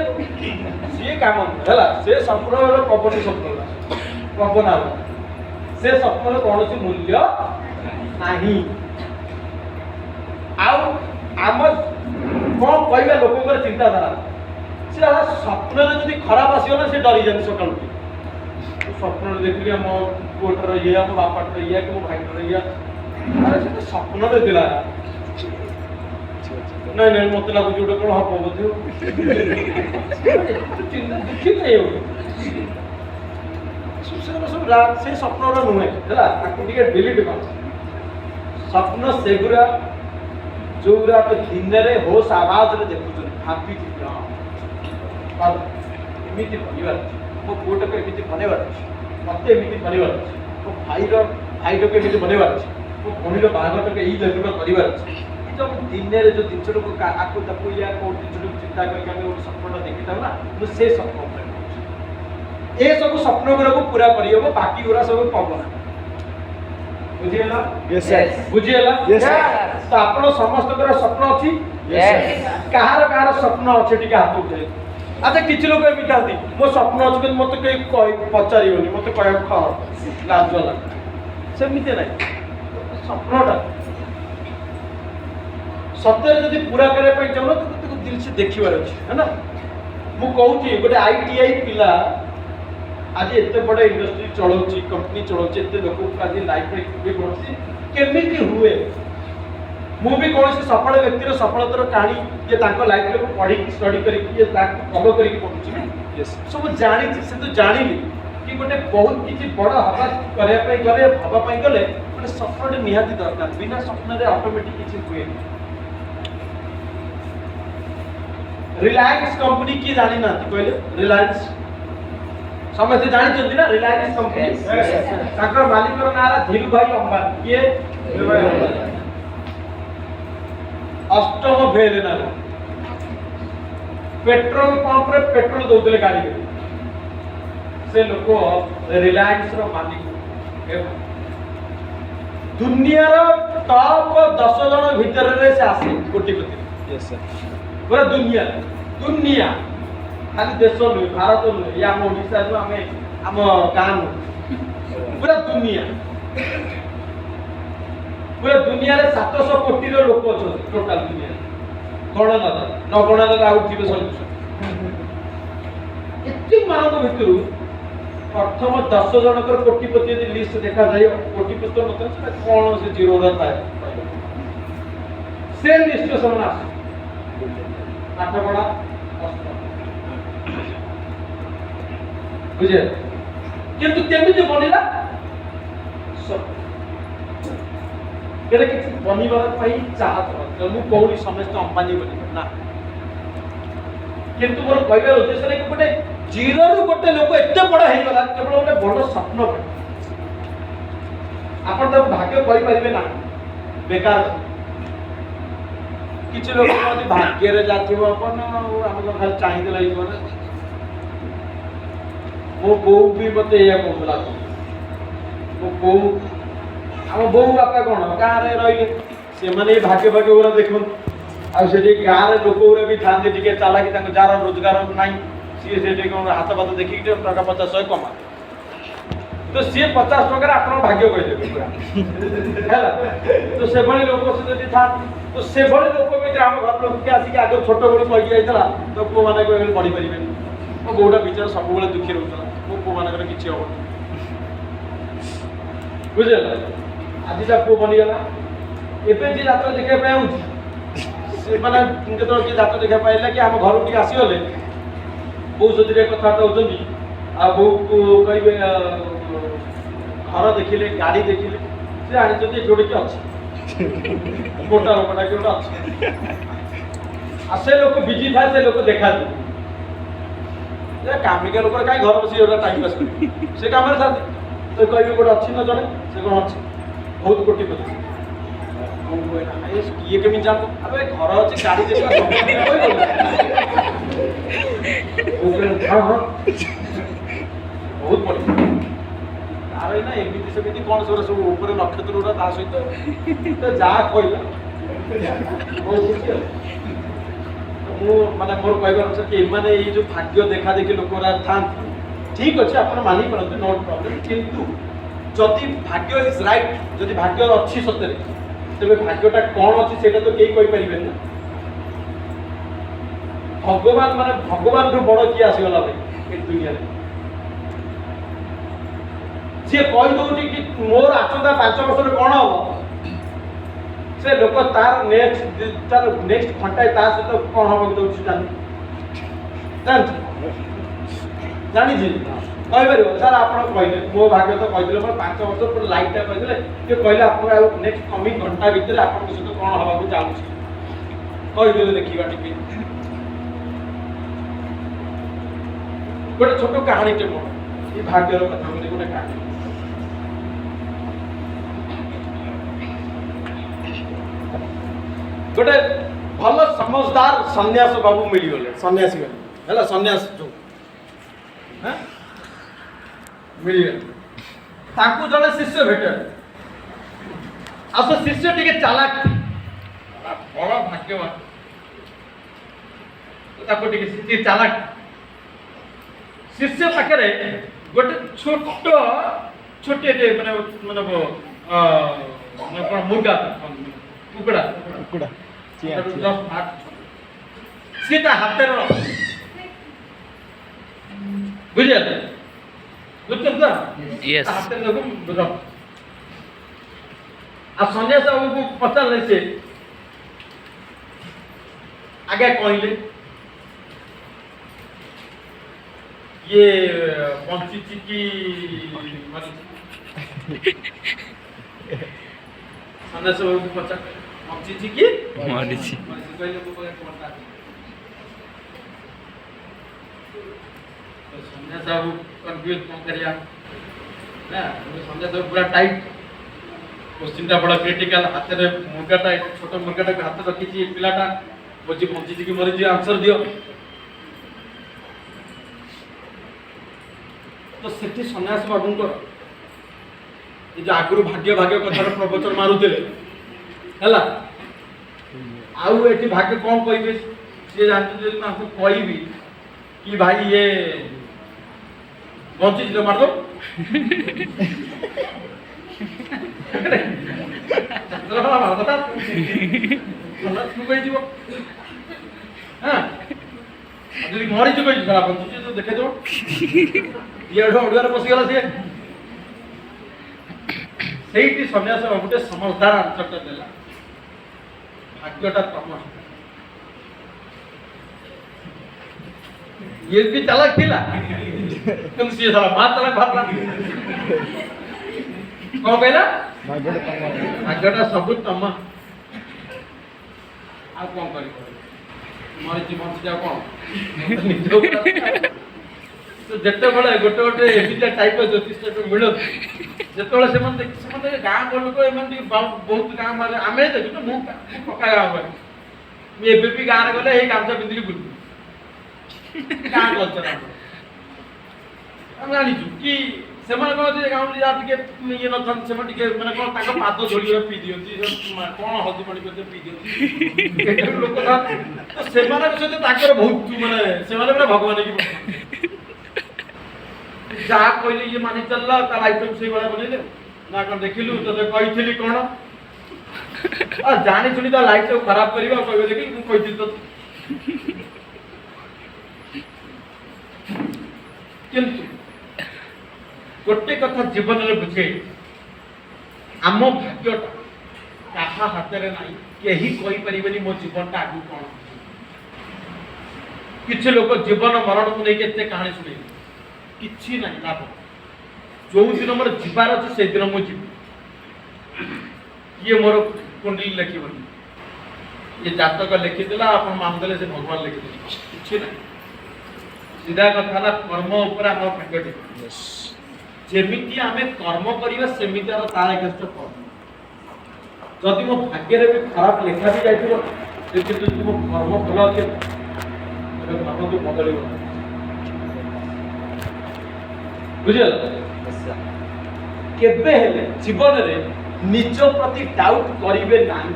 से काम हैला से संपूर्ण पवन स्वप्न पवन आव से स्वप्न कौन सी मूल्य नहीं आम कौन कहवा लोक चिंताधारा से स्वप्न जब खराब आसगला से डरी जाती सका स्वप्न देखिए आम पुटर ये आम बापाटर ये कि मो भाईटर ये अरे से स्वप्न दिला नहीं नहीं मत लगुच गोटे कौन हम बोधे दुखित नहीं हो से स्वप्न नुहे है डिलीट कर स्वप्न सेगुरा जो दिन में होश आवाज रे देखुं भाभी एमती बनवार मो पुट को एमती बनवार मत एमती बनवार मो भाईर को बनवार मो भौर बाहर को यही लेवल कर जब दिन में जो जिन आपको ताको या कौन जिन चिंता करके स्वप्न देखी था ना मुझे स्वप्न ये सब स्वप्न गुरा को पूरा करी हम बाकी गुरा सब पवन बुझीला बुझीला तो आपण समस्त स्वप्न अच्छी कहार कहार स्वप्न अच्छे टिके हाथ उठे अच्छा किसी लोग एमती था मो स्वप्न अच्छे कि मत कहीं पचार मत कह लाज लगे सेमती ना स्वप्नटा सत्य जब पूरा करने चाहूँ तो दिल से देखिबार अच्छे है ना मुझे कहूँ गोटे ITI पिला आज एत बड़ इंडस्ट्री चलाऊँ कंपनी चलाऊँ एत लोक आज लाइफ में बढ़ुची केमी हुए मु भी कौन सफल व्यक्तिर सफलतार कहानी ये लाइफ में पढ़ी स्टडी करके फलो करके पढ़ुची सब जानी से तो जानी कि गोटे बहुत किसी बड़ हवा करने गले हवाई गले गोटे सफल निहाती दरकार बिना स्वप्न ऑटोमेटिक किसी हुए रिलायंस कंपनी की जानी ना कहले रिलायंस समस्त जानी ना रिलायंस कंपनी मालिक ना धीरू भाई अंबानी किए अष्टम फेल ना पेट्रोल पंप रे पेट्रोल दौले गाड़ी से लोक रिलायंस रो मालिक दुनिया टॉप 10 जन भीतर से आसे कोटिपति यस सर पूरा दुनिया दुनिया खाली देश नुहे भारत नुहे या आम ओडिशा नु आम आम गाँ पूरा दुनिया पूरा दुनिया रे 700 कोटी रो लोक अच्छा टोटाल दुनिया गणना न गणना आउट थे सल्यूशन एत मान भितर प्रथम 10 जनकर कोटिपति यदि लिस्ट देखा जाए कोटिपति मतलब कौन से जीरो थाए से लिस्ट से आस पाठ पढ़ा बुझे किंतु केमिति बनिला केते कि बनिबार पई चाहत तो मु कोली समस्त अंबानी बनि ना किंतु मोर कहबार उद्देश्य रे गोटे जीरो रु गोटे लोक एते बड़ हे गला केवल गोटे बड़ स्वप्न आपण त भाग्य करि परिबे ना बेकार किसी लोग भाग्य रे जाथिबो अपन हम तो खाली चाहिए लई कोन मो बो भी मते या कहला मो बो हम बो बापा कोन गां रे रहिले से माने भाग्य भाग्य ओरा देखन आ से गां रे लोक ओरा भी थांदे टिके चाला कि ताको जार रोजगार नाही सी से कोन हाथ बात देखि के टका 50 100 कमा तो सी 50 टका आपन भाग्य कहि देबे पूरा हैला तो से बणी लोक से जदी था तो से बड़े लोक में ग्राम घर लोक के आसी आगे छोट बड़ी पड़ी जाइतला तो पो माने को बढ़ी परिबे ओ गोडा बिचार सब बेले दुखी रहउतला ओ पो माने कर किछि हो बुझला आज जा पो बनी गला एबे जे यात्रा देखे पे आउची से माने के तो जे यात्रा देखे पाइला कि हम घर उठी आसी होले बहुत सदिरे कथा कहउतनी आ बहुत को कहबे घर देखिले गाड़ी देखिले से आनी जदी जोड़ी के अछि मोटा मोटा के अच्छे आसे लोक बिजी था से लोक देखा दे कामिका लोक काई घर बसी ओरा टाइम पास से काम रे साथ तो कहबे गोटे अच्छी न जने से कोन अच्छी बहुत कोटी पति ओ कोई ना ये केमी जान अबे घर अछि गाड़ी देखा ओ हां हां बहुत बढ़िया आरे ना एमिति सेमिति कोन सोरा सब ऊपर नक्षत्र उरा ता सहित तो जा कहला बहुत खुशी मु माने मोर कहबार छ कि माने ये जो भाग्य देखा देखि लोकरा थान ठीक अच्छे आप मानि पारते नो प्रॉब्लम किंतु जदि भाग्य इज राइट जदि भाग्य अच्छी सतरे तेरे भाग्यटा कौन अच्छी सेटा तो कई कहि परिबेन ना भगवान माने भगवान रु बड़ किए आसीगला भाई ए दुनिया रे से कहि दउची कि मोर आसंता 5 वर्ष रे कोन हो से लोक तार नेक्स्ट घंटा ता सहित कोन हो दउची जानी जी कहि परिबो सर आपण कहले मो भाग्य तो कहि दिले मोर 5 वर्ष पर लाइटटा कहि दिले के कहले आपण नेक्स्ट कमिंग घंटा भीतर आपण के सहित कोन होबा को चाहू कहि दिले देखिबा टिके गोटे छोट कहानी टे मोर ये भाग्यर कथा बोली गोटे कहानी गोटे भल समझदार सन्यास बाबू मिल गले सन्यासी गले है सन्यास जो हाँ मिल गले ताकू जड़े शिष्य भेटे आ से शिष्य टिके चालाक बड़ा भाग्यवान ताकू टिके चालाक शिष्य पाखे गोटे छोट छोटे माने माने मुर्गा कुकड़ा कुकड़ा सीता हाथ बुझे बुझते यस हाथ आ सन्यास बाबू को पचारे से आगे कहले ये पंची की सन्यास बाबू को पचार पंची की मरिची सन्यास बाबू कंफ्यूज कौन करिया ना सन्यास बाबू पूरा टाइट क्वेश्चनटा बड़ा क्रिटिकल हाथ रे मुर्गाटा छोट मुर्गाटा को हाथ रखी पिलाटा बोझी पंची की मरिची आंसर दियो तो सेठी सन्यास बाबूंकर ये जो आगुरु भाग्य भाग्य कथार प्रवचन मारुथिले हैला आउ एठी भाग्य कौन कहबे से जानते जे मैं कहबी कि भाई ये बंची जे मार दो चलो मार दो ता सन्यास को जीवो हां যদি মরি চুকে সারা বন্ধু তো দেখে দাও ইয়েডো ওড়ারে বসি গলা সে সেইটি সন্ন্যাস গোটে সমঝদার আনসারটা দেলা ভাগ্যটা তম ये भी चालाक थिला तुम सी साला बात चालाक भातला कौन कहला भाग्यटा सब तम आ कौन करी मारे जीवन से जाओ तो जत्ते बड़े गोटे गोटे एमितिया टाइप ज्योतिष टाइप मिलो जतोले से मन देख से मन गां बोल को एमन बहुत गां मारे आमे देखु तो मु पका गां में मी एबे भी गां रे गले ए गामचा बिंदली बुल गां कल्चर हम जानी छु कि से मन को जे गां जा के ये न थन से मन के माने को ताको पाद जोड़ी पी दियंती कोन हल्दी पड़ी के पी दियंती केते लोक था तो से मन के सते ताकर बहुत माने से मन भगवान की जा कहली ये मानि चलला ता आइटम से बड़ा बनेले ना कर देखिलु तो कहिथिली कोन आ जानि सुनि ता लाइट को खराब करिबा कहबे देखि मु कहिथि तो किंतु गोटे कथा जीवन रे बुझे आम भाग्यटा कहा हाथ रे नाही केही कहि परिबेनी मो जीवनटा आगु कोन किछ लोक जीवन मरण को नै केते कहानी सुनै किछि नाही लाभ जो दिन मोर जीवार अछि से दिन मो जीव ये मोर कुंडली लिखिबनी ये जातक लिखि देला अपन मान देले से भगवान लिखि देले किछि नाही सीधा कथा ना कर्म ऊपर हमर भाग्यटे जेमिति आमे कर्म करिवा सेमिति आर तार एकस्ट कर्म जदि मो भाग्य रे भी खराब लेखा भी जाइथिबो से किंतु मो कर्म भलो अछि तो भाग्य तो बदलिबो बुझल केबे हेले जीवन रे निज प्रति डाउट करिवे नाही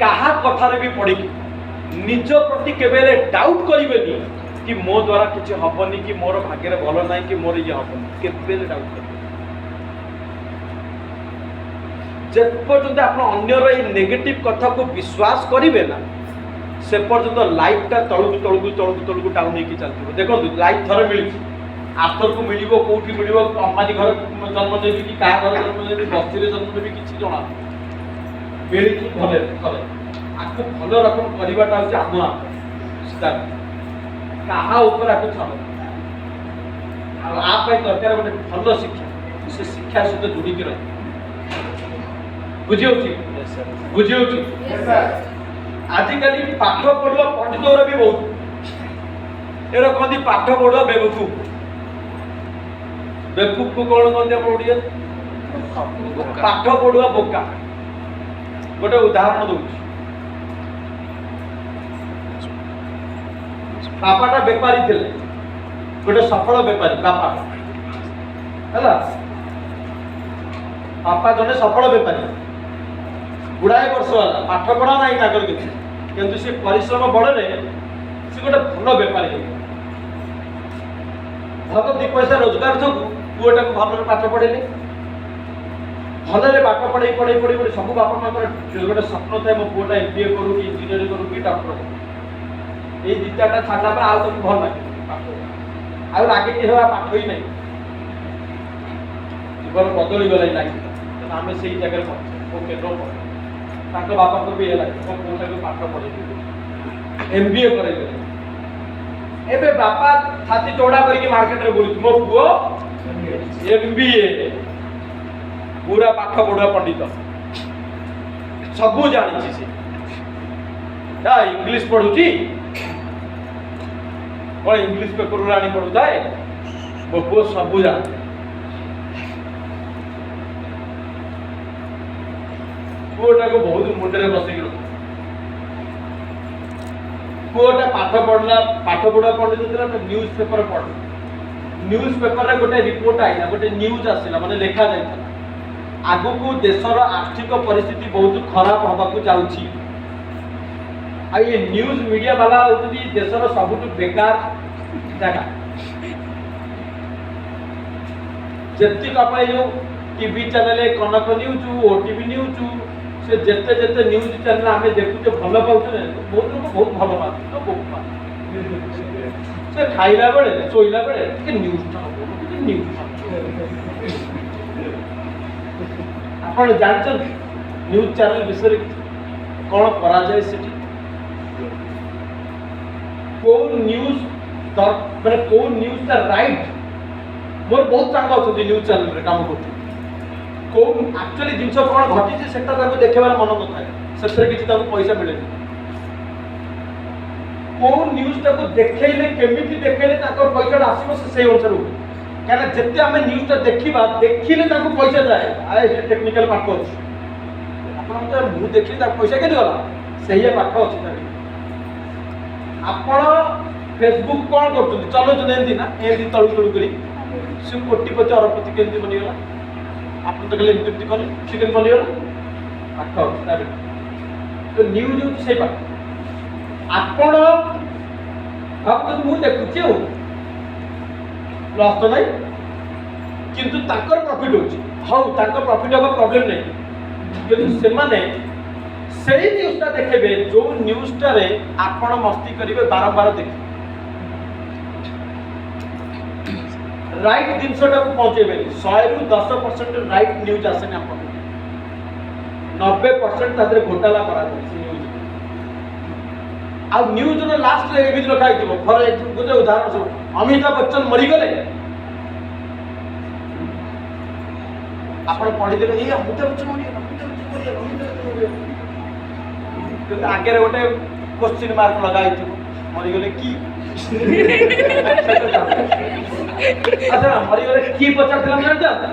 कहा कथा रे भी पड़ी निज प्रति केबे डाउट करिवेनी कि मो द्वारा किसी हेनी कि मोर भाग्य भल ना कि मोर ये हेनी के डाउट कर जेपर्यंत आप अन्यर ये नेगेटिव कथा को विश्वास करेंगे ना से पर्यंत लाइफटा तलू तलू तलू तलू डाउन होकर चलती देखो लाइफ थर मिली आर्थर को मिल कौटी मिल अंबानी घर जन्म देवी कि क्या घर जन्म देवी बस्ती जन्म देवी किसी जना मिली भले भले आपको भल रकम करवाटा हूँ आम हाथ क्या ऊपर आपको छल आप दरकार गोटे भल शिक्षा से शिक्षा सहित जोड़िकी रही बुझी बुझी आजिकल पाठ पढ़ पंडित भी बहुत ये कहते पाठ पढ़ बेवकूफ बेवकूफ को कौन कहते आप ओडिया पाठ पढ़ुआ बोका गोटे उदाहरण दूसरी बापाटा बेपारी थे गोटे सफल बेपारी बापा है बापा जने सफल बेपारी गुड़ाए वर्ष वाला पाठ पढ़ा ना ताकर किंतु से परिश्रम बड़े से गोटे भल बेपारी भल दी पैसा रोजगार जो पुआटा को भल पाठ पढ़ेले भलरे पाठ पढ़े पढ़े पढ़े पढ़े सब बापा माँ गोटे स्वप्न थाए मो पुआटा MBA करू कि इंजीनियरिंग करू कि डॉक्टर ये दी चार्टा छाड़ा पर आउ तुम भल लगे आउ आगे कि पाठ ही नहीं जीवन बदली गला लगे आम से जगह केन्द्र बापा को भी लगे मो पुआटा को पाठ पढ़े MBA करे एबे बापा छाती चौड़ा करके मार्केट रे बोली मो पुओ MBA पूरा पाठ पढ़ुआ पंडित सबू जानी से इंग्लिश पढ़ुची कौन इंग्लिश पेपर आनी पढ़ुता है मो पुओ सबू जान पुओटा को बहुत मुंडे बसिक पुओटा पाठ पढ़ा पंडित न्यूज पेपर पढ़ न्यूज पेपर रे गोटे रिपोर्ट आइला गोटे न्यूज आसिला माने लेखा जाइता आगु को देशर आर्थिक परिस्थिति बहुत खराब हवा को जाउछि आ ये न्यूज मीडिया वाला होती देशर सबुठ बेकार जगह जेति कपाई जो टीवी चैनल कनक न्यूज ओटीवी न्यूज से जेते जेते न्यूज चैनल आमे देखुचे भल पाउछे बहुत लोग बहुत भल पाते तो बहुत से खाइला बेले सोइला बेले के न्यूज ता के न्यूज आपण जानछन न्यूज चैनल विषय कौन करा जाए सेठी को न्यूज माने को न्यूज ता राइट मोर बहुत सांग अछथि न्यूज चैनल रे काम करथि को एक्चुअली जिंस कोन घटी से सेटा ताको देखेबार मन न थाए सेथरे किछि ताको पैसा मिले को न्यूज ताको देखेले केमिति देखेले ताको पैसा आसीबो से सेही अनुसार हो कहना जत्ते हमें न्यूज ता देखिबा देखिले ताको पैसा जाए आए से टेक्निकल पाठ अछि आपण तो मु देखि ता पैसा केते गला सेही पाठ अछि ताके आपण फेसबुक कोन करथि चलो जो नेंदी ना एदी तळु तळु करी से कोटिपति अरबपति केंदी बनि गला आपण तो कले एमती कले चिकन बनि गला पाठ अछि तो न्यूज होछि से पाठ आपण अब मु देखुछि हो लॉस तो नहीं किंतु ताकर प्रॉफिट होछि हाउ ताकर प्रॉफिट होबा प्रॉब्लम नहीं किंतु से माने सेही न्यूज़टा देखबे जो न्यूज़टा रे आपण मस्ती करिवे बारंबार देखि राइट जिनसटा को पहुंचेबे 100 रु 10% राइट न्यूज़ आसे ना आपण 90% तादरे घोटाला करा जाय न्यूज़ आ न्यूज़ रो लास्ट रे एबि लिखा हितबो फॉर गोटे उदाहरण सब अमिताभ बच्चन मरी गले आपण पढि देले ए अमिताभ बच्चन मरी तो आगे रे गोटे क्वेश्चन मार्क लगा हितबो मरी गले की अच्छा मरी गले की पचार दिला मन जानता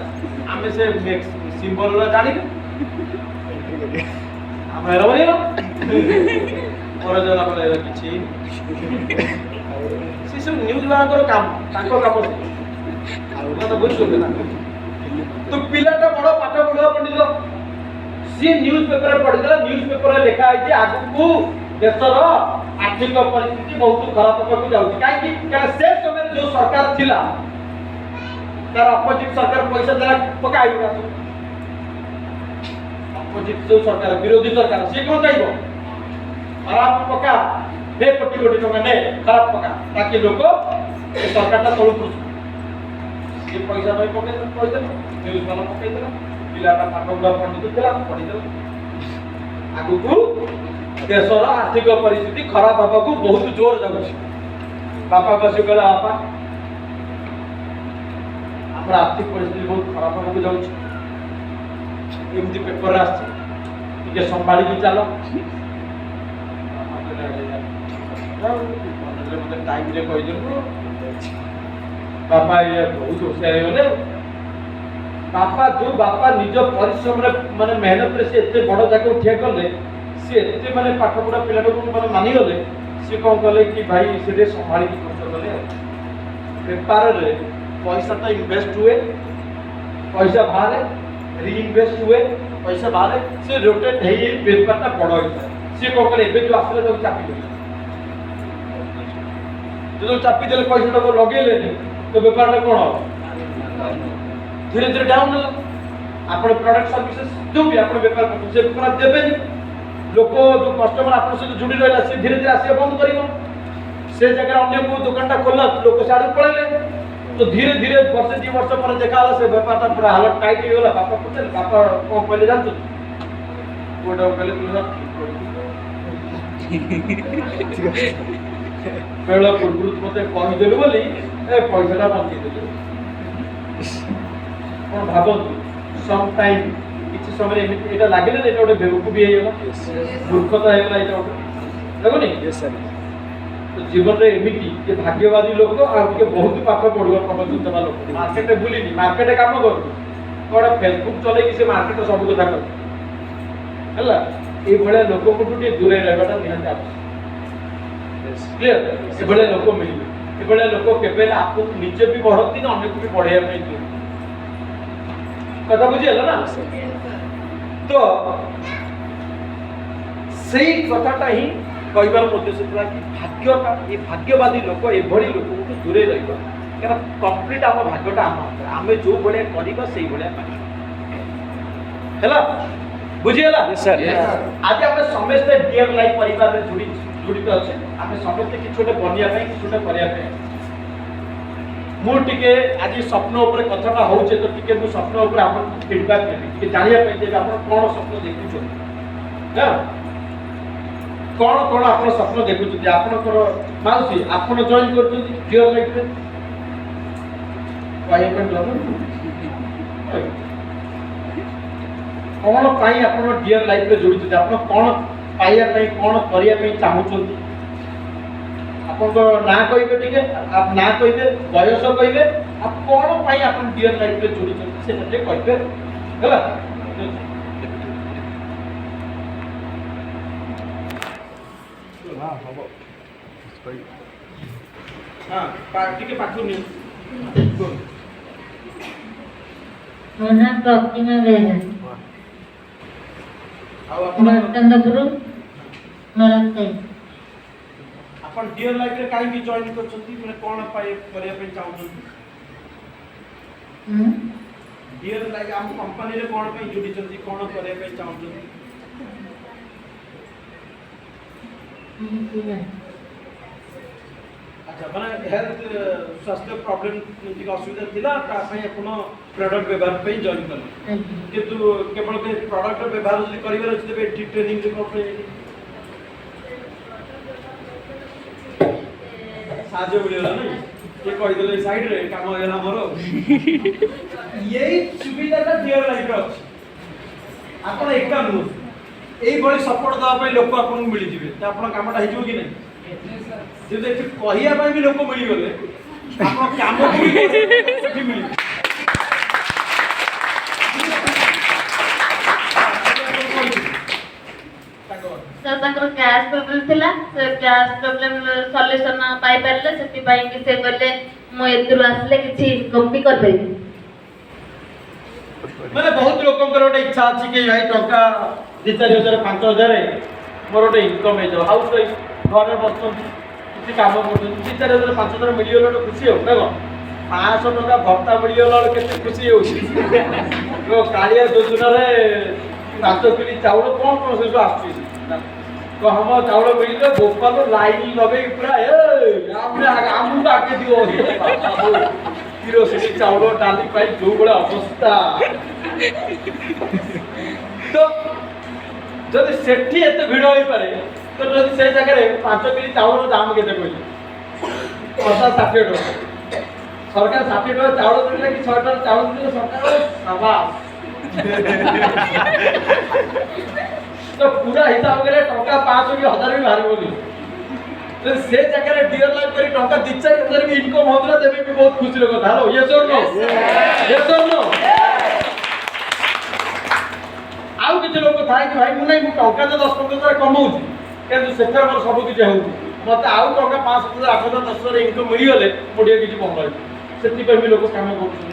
आमे से सिंबल ला जानि हम हेरो बनी और जना बोले किछि से सब न्यूज वाला काम ताको काम आ तो बुझ ना तो पिलाटा बड़ पाठ पढ़ा पंडित सी न्यूज पेपर पढ़िला न्यूज पेपर लेखा है जे आगु को देशर आर्थिक परिस्थिति बहुत खराब होगा जाऊँगी कहीं से समय जो सरकार थिला तार अपोजिट सरकार पैसा देला पका अपोजिट जो सरकार विरोधी सरकार सी कौन चाहिए खराब पका दे कोटी कोटी टका ने खराब पका ताकि लोग सरकार तलू खुश ये पैसा नहीं पके पैसा न्यूज वाला पके पिलाटा पाठ पढ़ा पंडित थिला पढ़ी आगु देशर आर्थिक परिस्थिति खराब होगा बहुत जोर जाऊँगी बापा बस गला बापा आम आर्थिक परिस्थिति बहुत खराब होगा जाऊँगी एमती पेपर आसके संभाल चल मत टाइम कहीदेलु बापा ये बहुत होशियार होगले बापा जो बापा निज परिश्रम माने मेहनत से एते बड़ जगह उठिया गले सी एते माने पाठ पढ़ा पिला माने मानी गले सी कौन कले कि भाई से संभाल खर्च कले बेपार रे पैसा तो इन्वेस्ट हुए पैसा बाहर री इन्वेस्ट हुए पैसा बाहर से रोटेट है बेपार बड़ होता है सी कौन कले जो आसले तो चापी देले जो चापी देले पैसा तो लगे तो बेपार कौन धीरे धीरे डाउन आप प्रोडक्ट सर्विसेज जो भी आप बेपार करते से बेपार देवे लोक जो कस्टमर आप सहित जोड़ी रहा सी धीरे धीरे आसिया बंद कर से जगह अन्य को दुकान खोलना लोक साढ़े पड़े तो धीरे धीरे वर्ष 2 वर्ष पर देखा से बेपार पूरा हालत टाइट हो गला बापा पचारे बापा कौन कहले जानते गोटा कहले बेल पूर्व मत कहीदेलु बोली पैसा बंचेदेलु कौन भावतु सम टाइम किसी समय ये लगे ना ये गोटे बेवकूफी मूर्खता होगा देखुनि तो जीवन में एमती ये भाग्यवादी लोग आगे बहुत पाठ पढ़ा प्रबंधित लोग मार्केट बुलनी मार्केट कम कर गोटे फेसबुक चल से मार्केट सब कथा कर ये लोक दूरे रहा निहत आवश्यक क्लीयर ये लोक मिले ये लोक के आपको निजे भी बढ़ती ना अन्य को भी बढ़ाई कथा बुझीगल ना तो सही कथाटा ही कहबार उद्देश्य था कि भाग्यटा ये भाग्यवादी लोक एभली लोक दूरे रहा क्या कंप्लीट आम भाग्यटा आम जो भाया करवा से भाया बुझीगला आज आम समस्ते डियर लाइफ परिवार में जोड़ित अच्छे आम समस्ते कि गोटे बनवाई कि गोटे करने मुझे आज स्वप्न उपर कथाटा हो तो टी स्वप्न उपर आप फीडबैक देवी जानवाई आप कौन स्वप्न देखुं कौन कौन आप स्वप्न देखुं आपंकर माउसी आप जॉइन कर डियर लाइफ कौन पाई आप डियर लाइफ में जोड़ी आप कौन पाइबा कौन करने चाहूँ आप ना कहे टे आप ना कहे बयस कहे आप कौन पाई आप डियर लाइफ में जोड़ी से कहे हाँ टे पाठ प्रतिमा बेहरा नर्तनपुर नरते अपन डियर लाइफ रे काई भी जॉइन करछंती माने कोन पाए करिया पे चाहउछंती डियर लाइफ हम कंपनी रे कोन पे जुडी छंती कोन करिया पे चाहउछंती अच्छा माने हेल्थ स्वास्थ्य प्रॉब्लम की असुविधा थिला ता पे अपन प्रोडक्ट व्यवहार पे जॉइन करले किंतु केवल के प्रोडक्ट व्यवहार जदी करिवर अछि तबे ट्रेनिंग रे कोन साजो मिलला नहीं ये कहि देले साइड रे काम होयला मोर यही सुविधाटा डियर लाइफ रे अछि आपण एका नु एई बळी सपोर्ट दवा पई लोक आपन मिली जिवे त आपण कामटा हिजो कि नहीं जे देखि कहिया पई भी लोक मिली गले आपण काम भी मिली सर ताकर गैस प्रॉब्लम थिला से गैस प्रॉब्लम सॉल्यूशन पाई परले सेति पाई कि से कहले मो एतुर आसले किछि इनकम भी कर परबी माने बहुत लोकंकर ओटे इच्छा अछि कि भाई टका 2-4 हजार 5 हजार मोर गोटे इनकम हो हाउस वाइफ घर बस किसी कम कर 2-4 5 मिलगला गोटे खुशी हो ना कौन 500 टका भत्ता मिलगला के खुशी हो कालिया योजना 5 किलो चाउल कौन कौन से आस तो हम चाउल मिले भोपाल लाइन लगे पूरा आमको आगे दियो किरोसिन चाउल डाली पाई जो बड़ा अवस्था तो जदि सेठी एत भिड़ हो पारे तो जदि से जगह 5 किलो चाउल दाम केते कहले 50-60 टका सरकार 60 टका चाउल देले कि 6 टका चाउल देले सरकार शाबाश तो पूरा हिसाब करे टका 500 कि 1000 भी बाहर बोली तो से जगह डियर लाइफ करी टका 2-4 हजार भी इनकम होतरा देबे भी बहुत खुशी लगो हेलो यस और नो यस और नो आउ किछ लोक थाय कि भाई मु नै मु टका 10-15 हजार कमाउछी केंतु सेकर मोर सब किछ होउ मते आउ टका 5,000 8,000 10,000 इनकम मिली गले मोडिया किछ बंगला सेति पे भी लोक काम करछन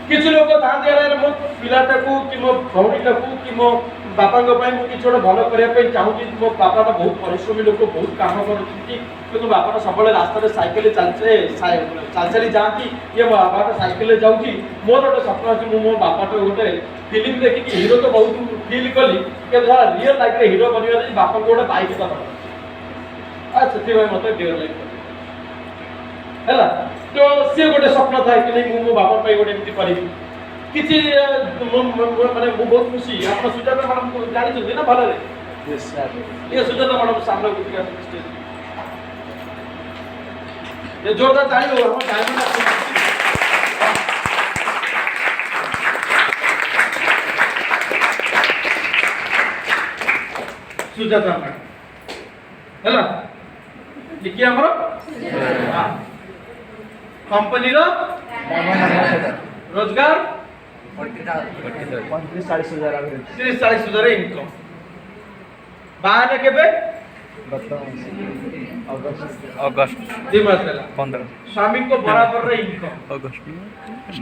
किछ लोक थाते रे मो पिलाटा को कि मो भौणीटा को कि मो बापा को पई मु किछ छोटे भलो करिया पई चाहूची मो बापा तो बहुत परिश्रमी लोक बहुत काम करछन कि बापा सबले रास्ता रे साइकिल चलछे चलचली जाती ये मो बापा साइकिल रे जाउची मोर गोटे सपना अछि मु मो बापा तो गोटे फिल्म देखि कि हीरो तो बहुत फील कली के रियल लाइफ रे हीरो बनिया रे बापा को गोटे बाइक दबा आ सती भाई मते डियर लाइफ हैला तो से गोटे सपना था कि नहीं मो बापा पई गोटे एमती करिबी किछि माने मु बहुत खुशी आपन सुजाता मैडम को जानि छथि ना भले रे यस सर ये सुजाता मैडम सामने गुटिका स्टेज ये जोरदार ताली हो हम डायमंड सुजाता मैडम हैला लिखि हमरो हां कंपनी रो रोजगार 35-40 हजार 30-40 हजार इनकम बाहर के बे अगस्त 2 मास होला 15 स्वामी को बराबर रे इनकम अगस्त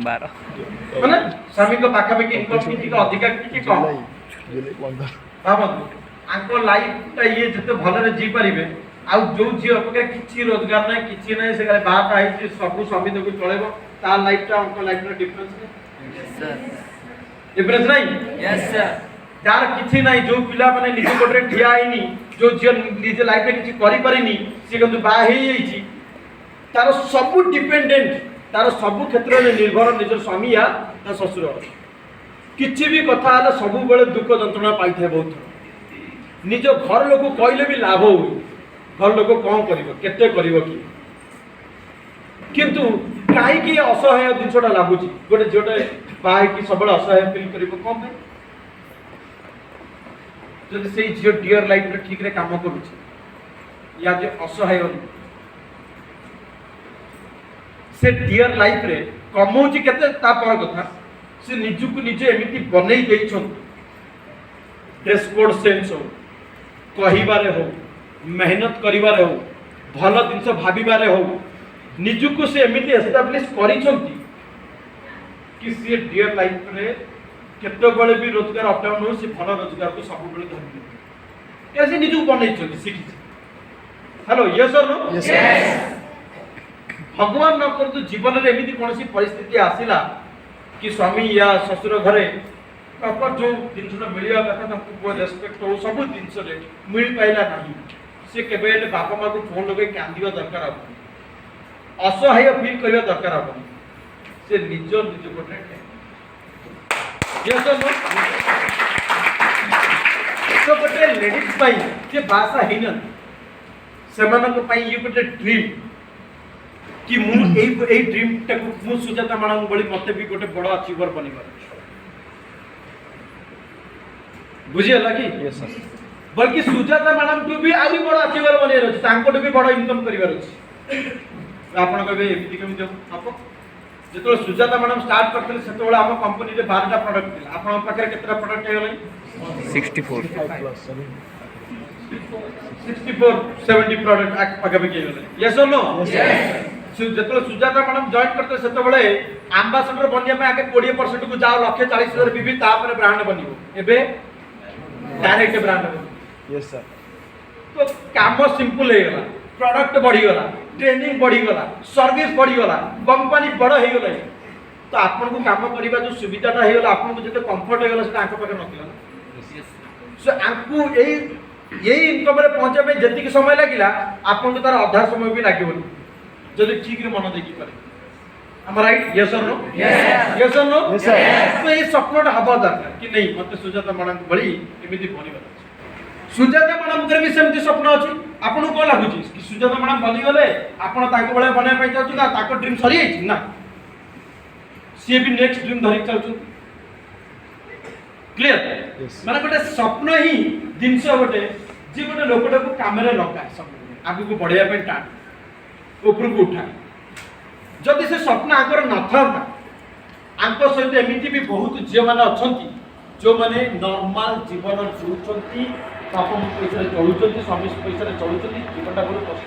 12 माने स्वामी को पाखा पे इनकम किछि का अधिक किछि कम जुलाई 15 भाबत आंको लाइफ ता ये जते भलो रे जी परिबे आ जो जी अपके किछि रोजगार नै किछि नै से बात आइ सब स्वामी को चलेबो ता लाइफ ता आंको लाइफ रे डिफरेंस नै यस सर डिफरेंस नै यस सर तार किछि नै जो पिला माने निज कोटरे ठिया आइनी जो जी निज लाइफ रे किछि करि परिनी से କିନ୍ତୁ बा हेई जाइछि तार सब डिपेंडेंट तार सब क्षेत्र रे निर्भर निज स्वामी या ता ससुर किछि भी कथा हला सब बेले दुख जंत्रणा पाइथे बहुत निज घर लोक कहले भी लाभ हो घर लोक कौन करिवो केते करिवो की किंतु काई की असहाय जिनसटा लागुची गोटे जोटे बाय की सबले असहाय फील करिवो कोन पे जदि सेई जियो डियर लाइफ रे ठीक रे काम करूची या जे असहाय से डियर लाइफ रे कमौची केते ता पर कथा से निजुक निजे एमिति बनै देइछन ड्रेस कोड सेंस हो कहिबारे हो मेहनत करिबारे हो भल जिनस भाबिबारे हो निजुक से एमिति एस्टाब्लिश करिसंती कि से डियर लाइफ रे केते बळे भी रोजगार अप डाउन हो से भल रोजगार को सब बळे धरबी ऐसे निजुक बनैछंती सिखि हेलो यस और नो यस भगवान न करतु जीवन रे एमिति कोनसी परिस्थिति आसिला कि स्वामी या ससुर घरे प्रॉपर जो जिनसटा मिलिया कथा ताको रेस्पेक्ट हो सब जिनस रे मिल पाइला नाही से केबे बापा माँ को फोन लगे कांदिवा दरकार आप असहाय फील करिया दरकार आप से निज निज कोटे यस नो तो गोटे लेडीज पाई जे भाषा हिन सेमानक पाई ये गोटे ड्रीम कि मु एई ड्रीम टाको मु सुजाता मैडम बड़ी मते भी गोटे बड़ अचीवर बनिबार बुझियला कि यस सर बल्कि सुजाता मैडम टू भी आली बड़ अचीवर बनिबार अछि तांको भी बड़ इनकम करिबार अछि आपण कहबे एमिति केमिति आप जेतो सुजाता मैडम स्टार्ट करथले सेतोला हम कंपनी रे 12टा प्रोडक्ट थिला आपण पाखरे केतरा प्रोडक्ट हे गलै 64 64 70 प्रोडक्ट आक पाखबे के गलै यस और नो यस जेतो सुजाता मैडम जॉइन करते सेतोबेले एम्बेसडर बनिया में आके 20% को जाओ 1,40,000 बीबी ता पर ब्रांड बनिबो एबे डायरेक्ट ब्रांड Yes, sir. तो काम सिंपल हो गला, प्रोडक्ट बढ़ी गला, ट्रेनिंग बढ़ी गला, सर्विस बढ़ी गला, कंपनी बड़ हो गला। तो आपन को काम करबा जो सुविधाटा हो गला, आपन को जते कंफर्ट हो गला से आंख पाखे नथिला ना। सो आंकु यही इनकम रे पहुंचे पे जति समय लागिला, आपन को तार आधा समय भी लागिबो जदि ठीक रे मन देखि पारे। am I right? Yes or no? Yes. Yes or no? Yes, sir. तो ये सपनटा हबा दरकार कि नहीं मते सुजाता मैडम भली एमिति बनिबा। सुजाता मैडम करे भी सेमति स्वप्न अछि। आपन को लागु छी कि सुजाता मैडम बनि गले आपन ताको बळे बने पय चाहू ना ताको ड्रीम सरी आछि ना। सी भी नेक्स्ट ड्रीम धरि चाहू। क्लियर? Yes. माने गोटे स्वप्न ही जिंस गोटे जे गोटे लोकटा को काम रे लगा सब आगु को बढ़िया पे टाट ऊपर को उठा। जदि से स्वप्न आगर न था आंको सहित एमिति भी बहुत झील मैंने अच्छा जो मैंने नॉर्मल जीवन जीवुंट बापा पैसा चलुंट स्वामी पैसा चलुंट जीवनटा बहुत कष्ट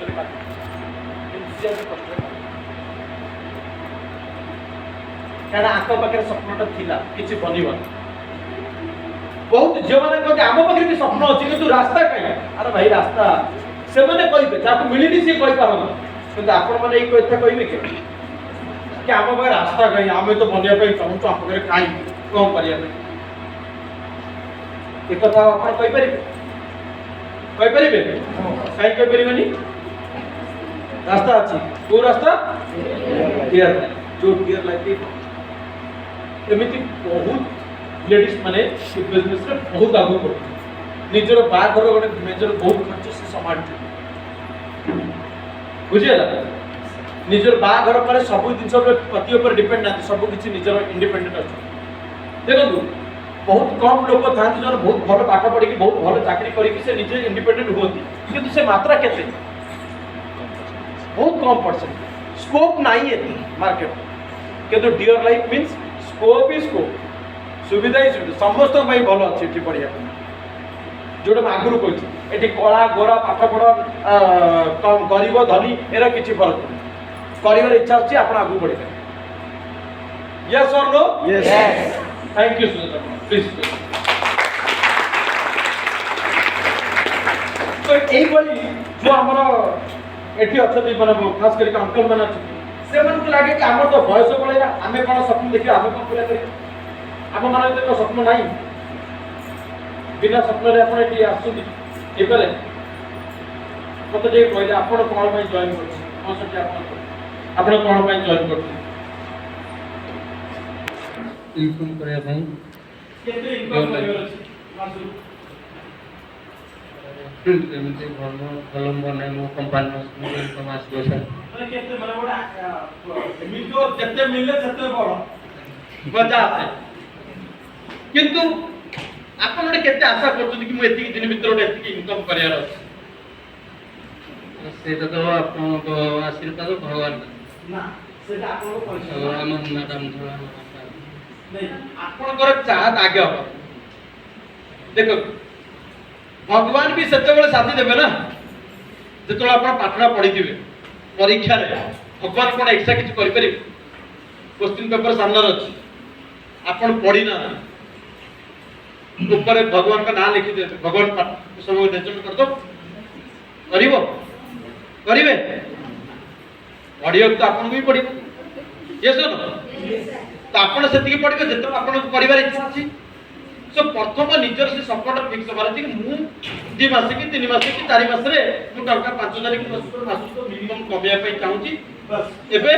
क्या आंक पाखे स्वप्नटा थिला किसी बनवा बहुत झील मैंने कहते आम पाखे भी स्वप्न अच्छी कि रास्ता कहीं अरे भाई रास्ता से मैंने कहे जहाँ मिलनी सी कही पार कि आपण मैंने ये कथा कहे कि आम पाखे रास्ता कहीं आम तो बनवाई चाहूँ आम पाखे कहीं कौन करने एक कथा आप कहींपर कहीं कहींपर रास्ता अच्छी कौ रास्ता डियर जो डियर लाइफ एमती बहुत लेडीज माने बिजनेस रे बहुत आगु बढ़ निजर बाघर गोटे मेजर बहुत खर्च से संभाल बुझीगला निजर बाघर पर सब जिन पति ऊपर डिपेंड ना सब किसी निजर इंडिपेंडेंट अच्छे देखो बहुत कम लोग था जो बहुत भल पाठ पढ़ी बहुत भल चाकरी करके निजे इंडिपेंडेंट होती किंतु से मात्रा केते बहुत कम परसेंट स्कोप नहीं है मार्केट किंतु डियर लाइफ मींस स्कोप ही स्कोप सुविधा ही सुविधा समस्त भल अच्छी पढ़िया जोटा मैं आगुरी कही ये कला गोरा पाठ पढ़ गरीब धनी एरा किसी फरक नहीं कर इच्छा अच्छी आप आगू बढ़े यस और no Yes. Thank you Sujata please तो यही जो आमर एठी अच्छे माने खास करके अंकल मैंने अच्छे से मन को लगे कि आम तो बयस पड़ेगा आम कौन स्वप्न देखिए आम कौन पूरा करें आम मान तो स्वप्न ना बिना स्वप्न आप आसुले मत कहले आप कौन जॉइन कर कौन जॉइन कर इनकम करया भाई केते इनकम करियो मासु एमती भल बने मो कंपनी इनकम आसो सर माने केते माने बडा एमितो जते मिलले सेते बड़ मजा आसे किंतु आपण ने केते आशा करछन कि मु एति दिन भीतर एति इनकम करियार से तो आपन को आशीर्वाद भगवान ना सेटा आपण को पैसा हम मैडम थोड़ा नहीं आपनकर चाहत आगे हो देखो भगवान भी सेते बेले साथी देबे ना जेतोला आपण पाठना पढी दिबे परीक्षा रे भगवान कोन एक्स्ट्रा किछ करि पारि क्वेश्चन पेपर सामने अछि आपण पढी ना ऊपर भगवान का नाम लिखि दे भगवान पाठ सब रिजल्ट कर दो करिवो करिवे पढियो तो आपण भी पढिबो यस नो तो आपण सेति के पढिबे जेतो आपण परिवार इच्छा अछि सो प्रथम निजर से सपोर्ट फिक्स होबार अछि कि मु 2 मास कि 3 मास कि 4 मास रे मु टका 5000 कि 10,000 मास तो मिनिमम कमिया पई चाहूची बस एबे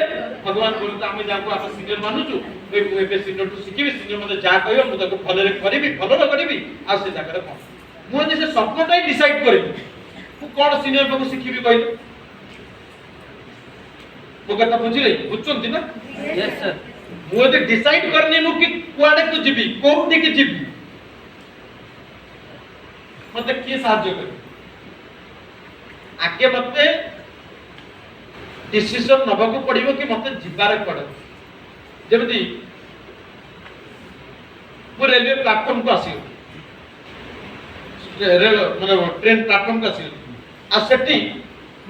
भगवान बोलता हम जाको आप सीनियर मानुचु मु एबे सीनियर टू सिखिबी सीनियर मते जा कहयो मु ताको भलरे करबी भलरे करबी आ से जाकर कोन मु जे सपोर्ट डिसाइड करबी मु कोन सीनियर बाबू सिखिबी कहलो मु कथा बुझिले बुझचंती ना यस सर मुझे डिसाइड करने नु कि कुआडे को जीबी कोठी के जीबी मते के साहाय्य कर आगे मते डिसीजन नबा को पड़िबो कि मते जिबार पड़े जेमति मु रेलवे प्लेटफॉर्म को आसी रेल माने ट्रेन प्लेटफॉर्म को आसी आ सेठी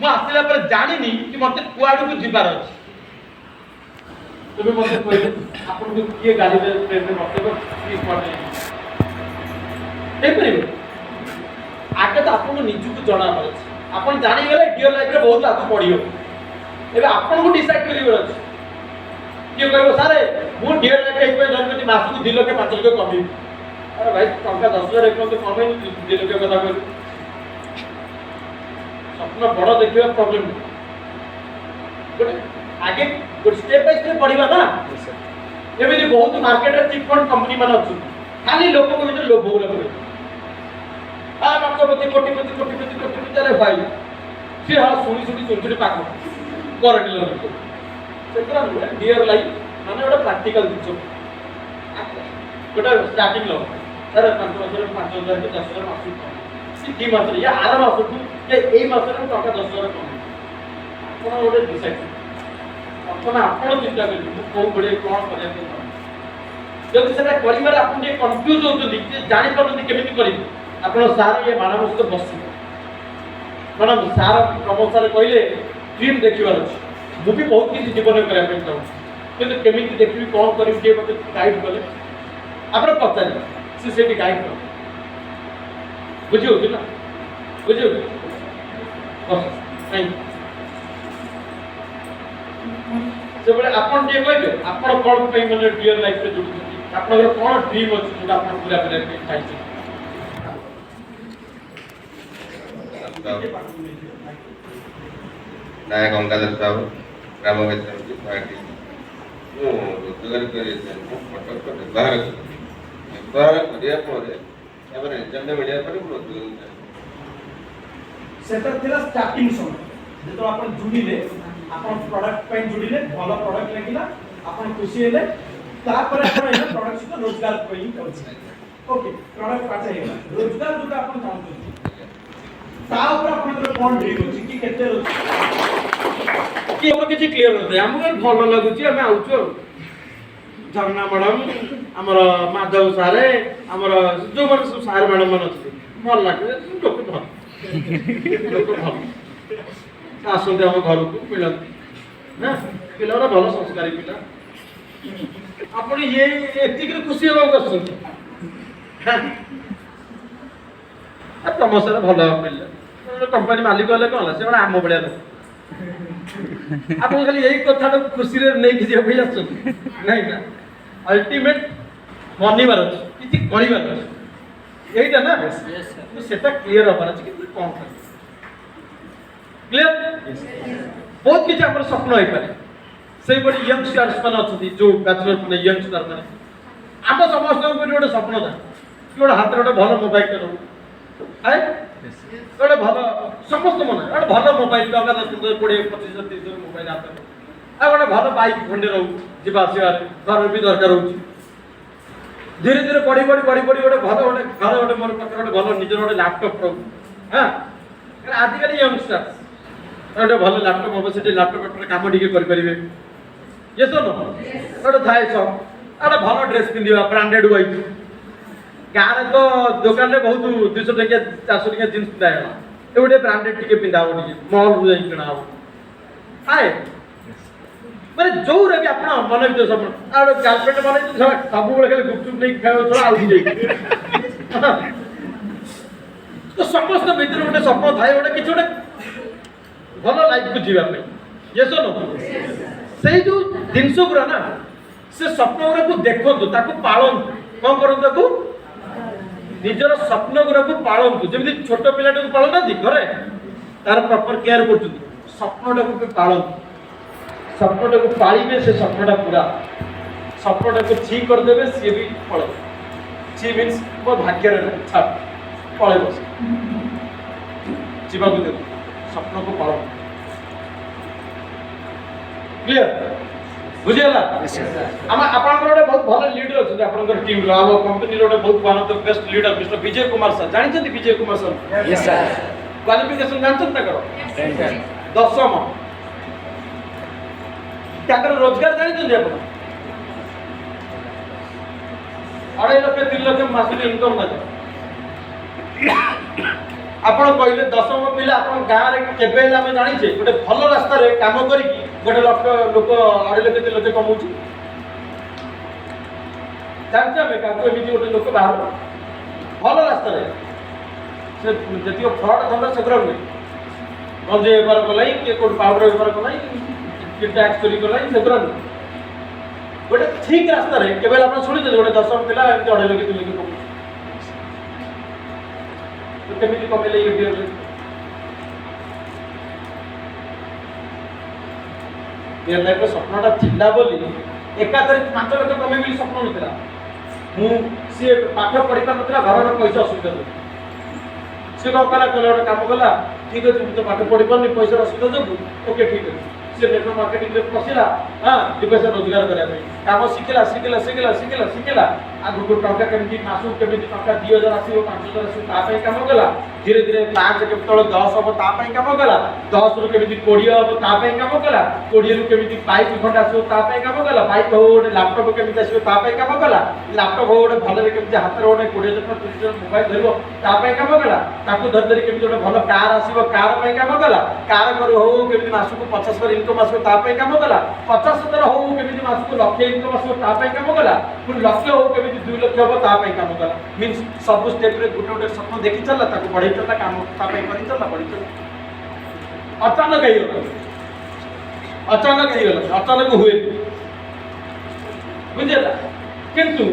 मु आसिला पर जानिनी कि मते कुआडे को जिबार अछि तबे मते कहले आपन को किए गाड़ी में ट्रेन में मते को की पड़े ए करिबो आगे तो आपको निजुक जना पड़े आपन जानी गले डियर लाइफ रे बहुत आगु पड़ियो एबे आपन को डिसाइड करियो अछि कि कहबो सारे मु डियर लाइफ रे जॉइन करती मास को 2 लाख 5 लाख कमी अरे भाई टंका 10,000 एक तो कमे 2 लाख कथा कहू सपना बड़ देखियो प्रॉब्लम गोटे आगे गोटे स्टेप बाय स्टेप बढ़िबा ना एबे बहुत मार्केट रे चिट फंड कंपनी मान अछि खाली लोक को भीतर लोभ हो लगे आ लक्षपति कोटिपति अरे भाई सी हाँ शुणी चुनचुनी पाक करंट लोग से डियर लाइफ माने गोटे प्राक्टिकल जिनिस गोटे स्टार्टिंग लो सर 5 वर्ष 5,000 के 10,000 मास सी 2 मास या आर मास को ये एई मास रे टका 10,000 कम आपण गोटे डिसाइड अपन आपण चिंता करियो को बडे कोन करे जब सेटा करिबार आपण जे कंफ्यूज होतली जे जानि परली केमिति करिबो आपण सार ये मानव सहित बस मैडम सार प्रमोद सार कहले फिल्म देखिबार अछि मु भी बहुत किसी जीवन में करबे चाहू किंतु केमिति देखबी कोन करिबी के मते गाइड कले आपण पतानी से सेठी गाइड कर बुझियो कि ना बुझियो बस थैंक से बोले आपण जे कहबे आपण कोन पे माने रियल लाइफ रे जुड़ुछथि आपण कोन ड्रीम अछि जोटा आपण पूरा करे के चाहछथि नायक गंगाधर साहू ग्राम पंचायत पार्टी ମୁଁ ରୋଜଗାର କରିବା କଟକ ବ୍ୟବହାର କରିବା ପରେ ତାପରେ ରେଜଲ୍ଟ ମିଳିବା ପରେ ମୁଁ ରୋଜଗାର ସେଟା ଥିଲା ଷ୍ଟାର୍ଟିଂ ସମୟ ଯେତେବେଳେ ଆପଣ ଜୁଡ଼ିଲେ ଆପଣ ପ୍ରଡକ୍ଟ ପାଇଁ ଜୁଡ଼ିଲେ ଭଲ ପ୍ରଡକ୍ଟ ଲାଗିଲା ଆପଣ ଖୁସି ହେଲେ ତାପରେ ଆପଣ ଏ ପ୍ରଡକ୍ଟ ସହିତ ରୋଜଗାର ପାଇଁ କରୁଥିଲେ ଓକେ ପ୍ରଡକ୍ଟ ପାଠ ହେଇଗଲା ରୋଜଗାର ଯୋଉଟା ଆପଣ ଚାହୁଁଛନ୍ତି ତା ଉପରେ ଆପଣଙ୍କର କଣ ଡ୍ରିମ୍ ଅଛି କି କେତେ कि हमर किछि क्लियर होते हमर भलो लागुची हम आउछु झरना मैडम हमर माधव सारे हमर जो मन सब सार मैडम मन अछि भल लागे लोक भल आसंते हम घर को मिलन ना पिलारा भलो संस्कारी पिला आपण ये एतिक खुशी हो गसुन आ प्रमोशन भलो मिलले कंपनी मालिक वाले कहला से आम बड़िया आप खाली यही कथा तो खुशी रे नहीं किसी भाई आछन नहीं ना अल्टीमेट बनिबार अछि किछि करिबार अछि एइटा ना तो सेटा क्लियर होबार अछि कि कोन कर क्लियर बहुत किछि हमर स्वप्न होई पारे सेही बडी यंग स्टार्स मान अछि जो बैचलर ने यंग स्टार माने हम समस्त को गोटे स्वप्न था कि गोटे हाथ गोटे भलो मोबाइल करू आए गोटे भलो समस्त मन गोटे भलो मोबाइल टका 10 20 25 30 मोबाइल हाथ आ गोटे भलो बाइक खंडे रहू जीवा आसिबार घर भी दरकार होची धीरे धीरे पढ़ी गोटे भलो गोटे घर गोटे मोर पाखे गोटे भलो निजर गोटे लैपटॉप रहू हां आजिकल यंगस्टर्स गोटे भलो लैपटॉप हम सेठी लैपटॉप पर काम ठीक कर परिबे ये सुनो गोटे थाए सब गोटे भलो ड्रेस पिंदिबा ब्रांडेड वाइज गारे तो दुकान रे बहुत 200 टका 400 टका जींस पिंदा है ए गोटे ब्रांडेड टिके पिंदा हो टिके मॉल रू जाई किना हो हाय माने जो रे भी आपण मन भीतर सब आ गर्लफ्रेंड माने सब बेले खाली गुपचुप नहीं खाओ थोड़ा आउट जाई तो समस्त भीतर गोटे स्वप्न थाए गोटे किछ गोटे भलो लाइफ को जीवा पे ये सुनो सेही जो जिंस गुरा ना से स्वप्न गुरा को देखो ताको पालन कोन करू ताको निजर स्वप्न गुरा को पालंतु जेमि छोट पिलाटा को पालन ना घरे तार प्रॉपर केयर करछुती स्वप्नटा को पालंतु स्वप्नटा को पालिबे से स्वप्नटा पूरा स्वप्नटा को ठीक कर देबे से भी पळे सी मींस वो भाग्य रे छाप पळे बस जीवा को दे स्वप्न को पालन क्लियर बुझियला हम आपनकर बहुत भलो लीडर अछि आपनकर टीम रो आव कंपनी रो बहुत one of the best leader mister Vijay Kumar sir जानि छथि Vijay Kumar sir yes sir qualification जानि छथि ना करो 10म ताकर रोजगार जानि छथि आपण 2.5 लाख 3 लाख मासिक इनकम ना आपण कहले 10म पिला आपण गां रे केबे हम जानि छे गोटे भलो रास्ता रे काम करी गोटे लोक 2.5 लाख 3 लाख कमाउची जानते हमें काम एमती गोटे लोक बाहर भल रास्ता से जतिक फ्रड धंदा से नुहे गंजे बेपार कलाई किए कोट पाउडर बेपार कलाई कि टैक्स चोरी कलाई से नुहे गोटे ठीक रास्ता केवल आप शुणी गोटे 10 पिला एमती 2.5 लाख 3 लाख तो केमी कमेले ये डियर लाइफ स्वप्नटा थिला बोली एकाधरे 5 लाख कमे बोली स्वप्न नथिला मु सी पाठ पढ़ी पार नथिला घर पैसा असुविधा था सी कौन कला गोटे काम कला ठीक अच्छे मुझे पाठ पढ़ी पार्नी पैसा असुविधा जो ओके ठीक है सी नेटवर्क मार्केटिंग में पशिला हाँ 2 पैसा रोजगार करने काम शिखला शिखला शिखला शिखला शिखला आगु टंका केमी मासू केमी टंका 2000 आसो 5000 आसो तापाई काम कला धीरे धीरे 5 केमी तले 10 हम तापाई काम कला 10 रु केमी 20 हम तापाई काम कला 20 रु केमी बाइक खंड आसो तापाई काम कला बाइक हो गोटे लैपटॉप केमी आसो तापाई काम कला लैपटॉप हो गोटे भले केमी हाथ रे गोटे 20,000 30,000 मोबाइल धरबो तापाई काम कला ताकू धर धरी केमी गोटे भलो कार आसीबो कार पाई काम कला कार कर हो केमी मासू को 50,000 इनकम आसो तापाई काम कला 50,000 हो केमी मासू को लाख इनकम आसो तापाई काम कला पुन लाख हो केमी 2 लाख हो तापाई काम कला मींस सब स्टेप रे गोटे गोटे सपन देखि चलला ताकू बढ़ई चलला काम तापाई करि चलला बढ़ी चलला अचानक अचानक हुए बुझेला किंतु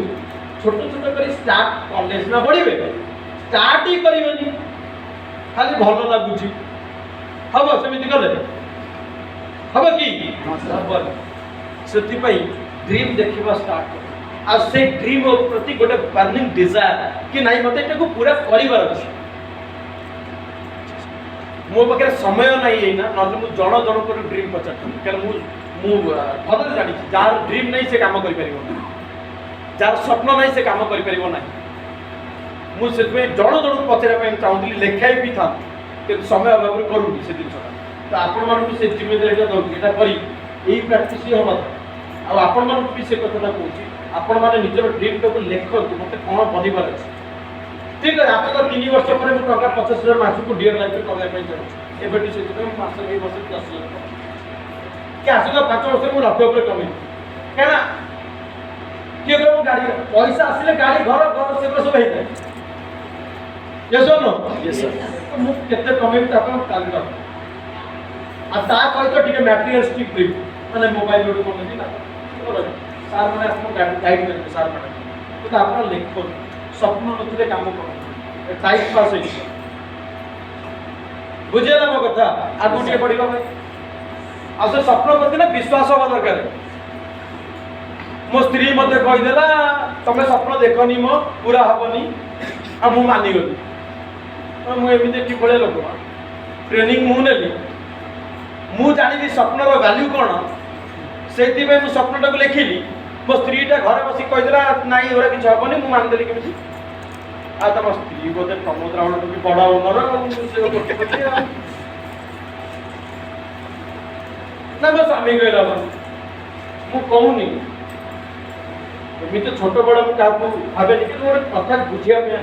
छोट छोट करी स्टार्ट कॉलेज ना बढ़िबे स्टार्ट ही करिवेनी खाली भलो लागुची हबो सेमिति कले हबो की हबो सेति पई ड्रीम देखिबा स्टार्ट कर आ से ड्रीम प्रति गोटे बर्निंग डिजायर कि नहीं मते एटा को पूरा करिवार अछि मो पाखे समय नहीं ना नले मु जण जण को ड्रीम पचार कारण मु भल जानी जार ड्रीम नहीं से काम करि परिबो जार स्वप्न नहीं से काम करि परिबो नहीं मु से जण जण पचारे पे चाहूली लेखाई भी था कि समय अभाव करूनी से दिन तो आपण मन से जिम्मेदारी एटा करी एई प्रैक्टिस ही होला आ आपण मन भी से कथाटा कहूची आपण माने निजर ड्रीम को लेखत मते कोन बनिबार अछि ठीक है आप तो 3 वर्ष पर मु टका 50,000 मासु को डियर लाइफ करबा पई चाहू एबेटी से तो मास के वर्ष 10 लाख क्या आसगा 5 वर्ष मु लक्ष्य पर कमी केना के को गाड़ी पैसा आसिले गाड़ी घर घर से सब हेते यस और नो यस सर मु केते कमी त आपण काल कर आ ता कहि तो ठीक मटेरियलिस्टिक ड्रीम माने मोबाइल लोड कोन दिना सार माने आपको गाइड करते सार माने तो आपण लेखो स्वप्न नथिले काम कर टाइम पास है बुझे ना मो कथा आगु टिके पडिबा भाई आ से स्वप्न करते ना विश्वास होबा दरकार मो स्त्री मते कहि देला तमे स्वप्न देखनी मो पूरा हबनी आ मु मानि गली मु एमिते की पळे लोक ट्रेनिंग मु नेली मु जानि स्वप्नर वैल्यू कोन सेति में मु स्वप्नटा को लेखिली मो स्त्रीटा घर बसी कहि देला नाही ओरा किछ हबनी मु मान देली केमिति आ तम स्त्री बोते प्रमोद रावण को भी बड़ा ओनर से कोटी ना बस आमी गइला मु कहूनी एमिति छोट बड़ मु काकू भाबे कि मोर कथा बुझिया में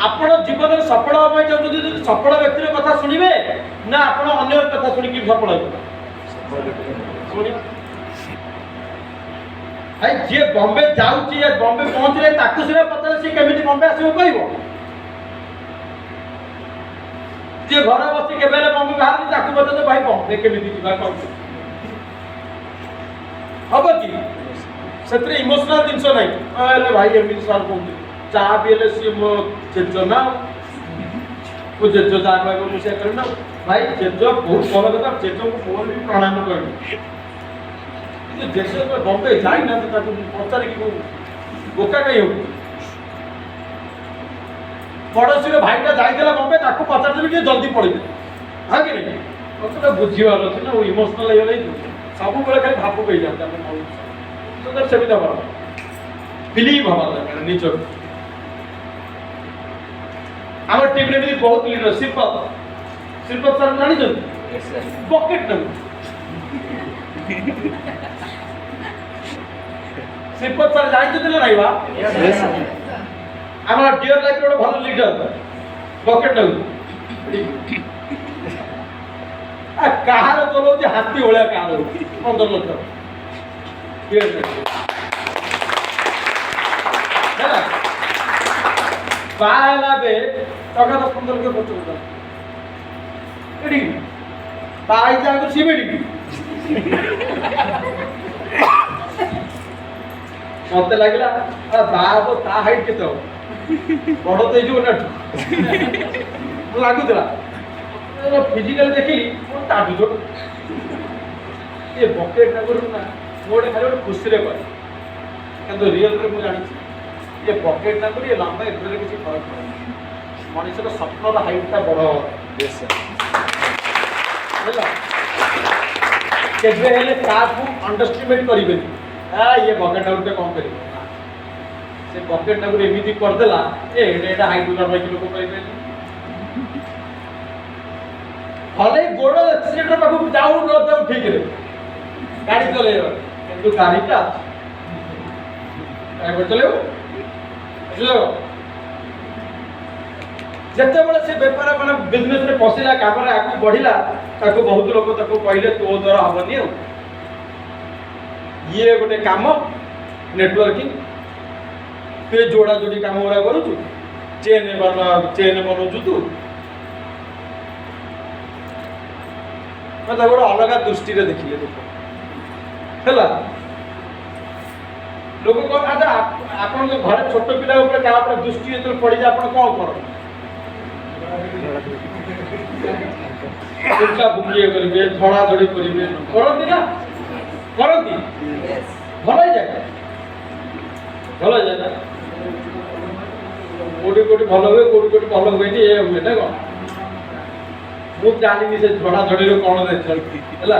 आपण जीवन सफल होबे जदी सफल व्यक्ति कथा सुनिबे ना आपण अन्य कथा सुनि कि सफल होबे सुनि भाई जे बॉम्बे जाउची या बॉम्बे पहुंचले ताकू सिरे पतले से केमिति बॉम्बे आसीबो कहइबो जे घर बसी के बेले बॉम्बे बाहर ताकू बते तो भाई बॉम्बे केमिति जिबा कहू हबो कि सत्रे इमोशनल दिनसो नै अरे भाई एमिति सर कहू चा बेले से मो जेजो ना को जेजो जागवा को मुसे करना भाई जेजो बहुत भलो कथा जेजो को मोर भी प्रणाम करनी जेजो को बॉम्बे जाई ना तो ताकू पचारे कि बोका कहीं हो पड़ोसी रे भाईटा जाई देला बॉम्बे ताकू पचार देबे कि जल्दी पड़ी हां कि नहीं तो बुझिवार अछि ना वो इमोशनल लेवल है सब बेले खाली भाबु कहि जाता हम सुंदर सविता बड़ा बिलीव हवा दरकार निचो आम टीम रे भी बहुत लीडर शिल्पत सर जानी छन बकेट न शिल्पत सर जानी तो नहीं बा यस सर आम डियर लाइफ रो भलो लीडर बकेट न आ कहार चलो जे हाथी होळा कार 15 लाख डियर लाइफ बाहला बे टका 10-15 लक्ष खर्च करता एडी बाई जाको सिमेडी मते लागला आ बाबो ता हाइट केतो बड़ तो जो ना लागुतला फिजिकल देखिली ताटू छोट ये बकेट ना करू ना मोड़े खाली गोटे खुशी रे कर किंतु रियल रे मु जानि ये बकेट ना करू ये लंबा एथरे किसी फरक पड़े मनुष्य स्वप्नर हाइट ता बड़ Yes, sir. ହେଲା केबे हेले काकू अंडरस्टिमेट करिबेनी आ ये बकेट ना करू कम करी से बकेट ना करू एमिति कर देला एटा हाइट उला भाई लोग करिबे भले गोड़ एक्सीडेंट पाखु जाऊ न जाऊ ठीक रे गाड़ी चलेइबो किंतु गाड़ीटा ड्राइवर चलेइबो बुझलो जते बळे से व्यापार माने बिजनेस रे पसिला काम रे आगु बढ़िला ताको बहुत लोग ताको कहले तो द्वारा हबनी ये गोटे काम नेटवर्किंग ते जोड़ा जोड़ी काम ओरा करू चेन बनौछु तू मतलब गोटे अलग दृष्टि रे देखिले लोक हैला लोक को अच्छा आपन घर छोट पिला ऊपर का ऊपर दृष्टि एत पड़ी जा आपन कोन करो उनका बुकिए करिवे धड़ा धड़ी करिवे करंती ना करंती भलाई जाय ना कोडी कोडी भलो हुए कोडी कोडी भलो हुएनी ए हुए ना को मु जानिनी से धड़ा धड़ी रो कोन रिजल्ट हैला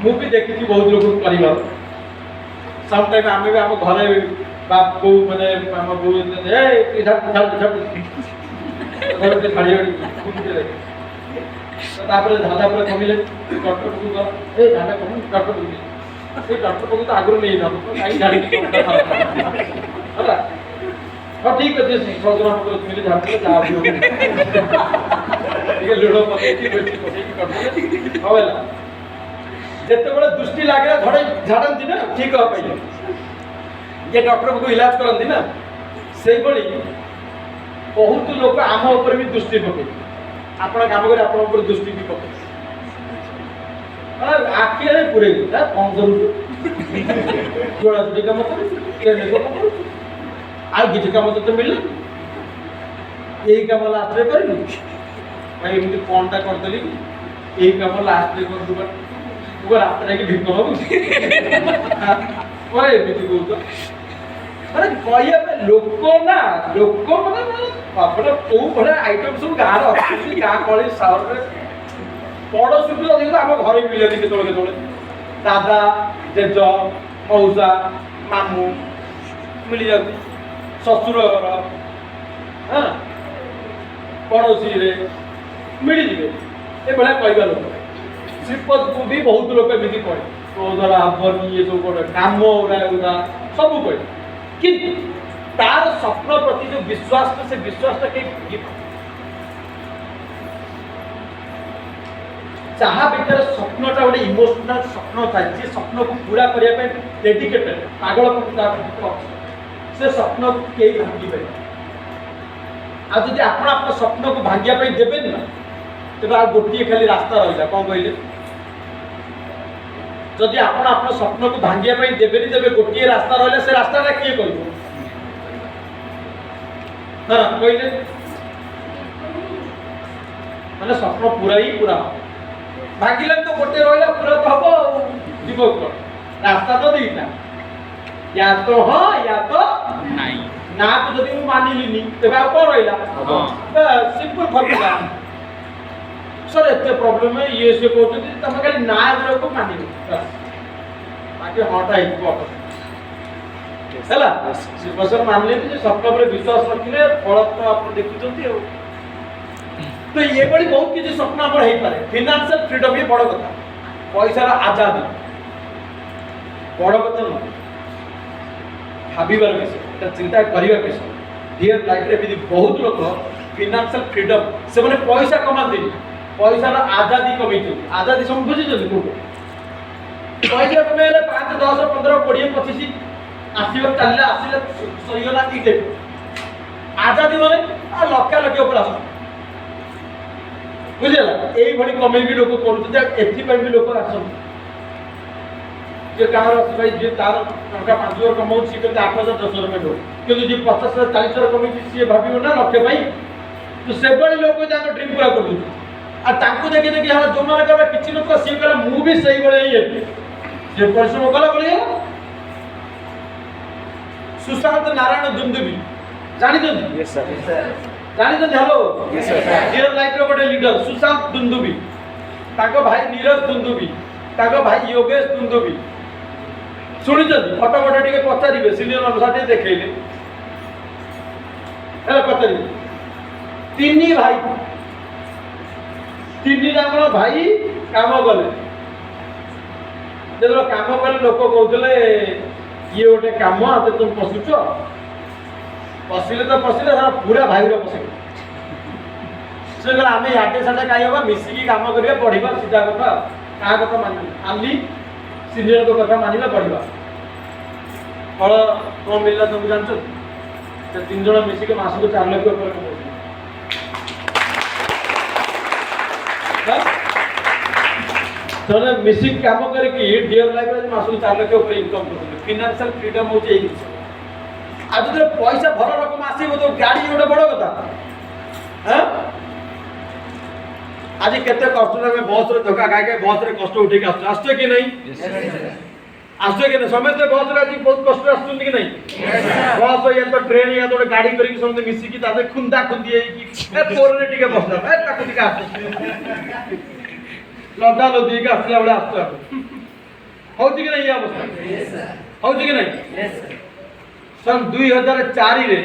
मु भी देखि बहुत लोग परिवार सम टाइम आमे भी हम घरे बाप को माने हम बो ए इधर घर के खाली कुंडे तापर धादा पर कमिले डॉक्टर को ए धादा कम डॉक्टर को से डॉक्टर को तो आगु नहीं ना काई गाड़ी होला हां ठीक है जी प्रोग्राम को मिले झाड़ते जा आबियो ठीक है लुडो पके की बेटी को ठीक कर दे होला जते बड़े दृष्टि लागला धड़े झाड़ंती ना ठीक हो पहिले ये डॉक्टर को इलाज करंती ना सेई बड़ी बहुत लोग आम ऊपर भी दृष्टि पके आपण काम करे आपण ऊपर दृष्टि भी पके आखि रे पुरे जा कम करू जोड़ा जोड़ी काम कर के देखो आ किछ काम तो मिलले यही काम लास्ट रे करबी भाई एमती कोनटा कर देली यही काम लास्ट रे कर दुबा वो रात रे के भिको हो ओए एमती को तो अरे कहिया पे लोक ना लोक माने आपन को बड़ा आइटम सब गार अछि गा कळी सावर रे पड़ो सुबि अधिक हम घरे मिले के तोले दादा जेज मौसा मामू मिली जाती ससुर घर हां पड़ोसी रे मिली जिवे ए बड़ा कहबा लोक श्रीपद को भी बहुत लोक एमिति कहे तो द्वारा हबनी ये जो काम उरा सब कहे किंतु तार स्वप्न प्रति जो विश्वास से विश्वास के जहाँ भीतर स्वप्नटा गोटे इमोशनल स्वप्न था जी स्वप्न को पूरा करने डेडिकेटेड पागल से स्वप्न को कई भांगी पारे आज आप स्वप्न को भांगिया देवे ना तेज आ गोटे खाली रास्ता रहा कौन कहले जदि आप स्वप्न को भांगिया देवे देवे गोटे रास्ता रहा से रास्ता किए कर हाँ कहले मैंने स्वप्न पूरा ही पूरा भागिले तो गोटे रहा पूरा तो हम जीव रास्ता तो दीटा या तो हाँ या तो नहीं ना तो जब मुझे मानिली तेज आ कौन रहा सिंपल फर्मुला सर एत प्रॉब्लम है ये से कहते तुम खाली ना को मानिब बाकी हाँटा है शिवसर मानले स्वप्न पर विश्वास रखिले फल तो आप देखुं तो ये बड़ी बहुत किसी स्वप्न आप हो पारे फाइनेंशियल फ्रीडम ही बड़ कथा पैसार आजादी बड़ कथा नुह भावार विषय चिंता करने विषय रियल लाइफ रे बहुत लोग फाइनेंशियल फ्रीडम से मैंने पैसा कमाती पैसार आजादी कमे आजादी सब बुझी पैसा कमे 5 10 15 20 25 आसवे चलने आसिले सहीगला ठीक आजादी माने लक्ष लक्ष ऊपर आस बुझेगा यही कमे भी लोक कर लोक आस जे गाँव भाई जी तार टंका 5 हजार कमाऊ सी कहते 8 हजार 10 हजार में कि जी 50 हजार 40 हजार कमी सी भाव ना लक्ष्य पाई तो से लोक ड्रीम पूरा कर दूँ देखी देखी हाँ जो मैंने किसी लोक सी कह मुझे से ही परिश्रम कला बोलिए सुशांत नारायण दुंदुबी जानी जानी हेलो रियल लाइफ रो गोटे लीडर सुशांत दुंदुबी ताको भाई नीरज दुंदुबी ताको भाई योगेश दुंदुबी शुणी फटो फटो टे पचारे सिनियर अनुसार देखले पचारे तीन भाई तीन जाक भाई काम गले जो काम कले लोक कहते ये गोटे काम तुम पशुच पशिले तो पशिले पूरा भाई पशिले से कहला आम इे साढ़े कहीं हम मिसिकी काम करिया पढ़ा सीधा कथा क्या कथा मानना आली सीनियर को कथा मानिला पढ़ा फल कौन मिलला तुमको जानते 3 जन मिसिक मास को 4 लाख जन मिसिक काम करके डियर लाइफ मास को 4 लाख इनकम करते फाइनेंशियल फ्रीडम हो आज जो पैसा भल रकम आसो तो गाड़ी गोटे बड़ कथा हाँ आज केते कष्ट में बस रे धक्का खाई बस रे कष्ट उठे आस कि नहीं आस कि नहीं समस्त बस रे आज बहुत कष्ट आस कि नहीं बस या तो ट्रेन या तो गाड़ी करके समस्त मिसिकी ताते खुंदा खुंदी तोर रे टिके बसला ताकू टिके आस लदा लदी के आसला बड़े आस हो कि नहीं अवस्था हो कि नहीं सन 2004 रे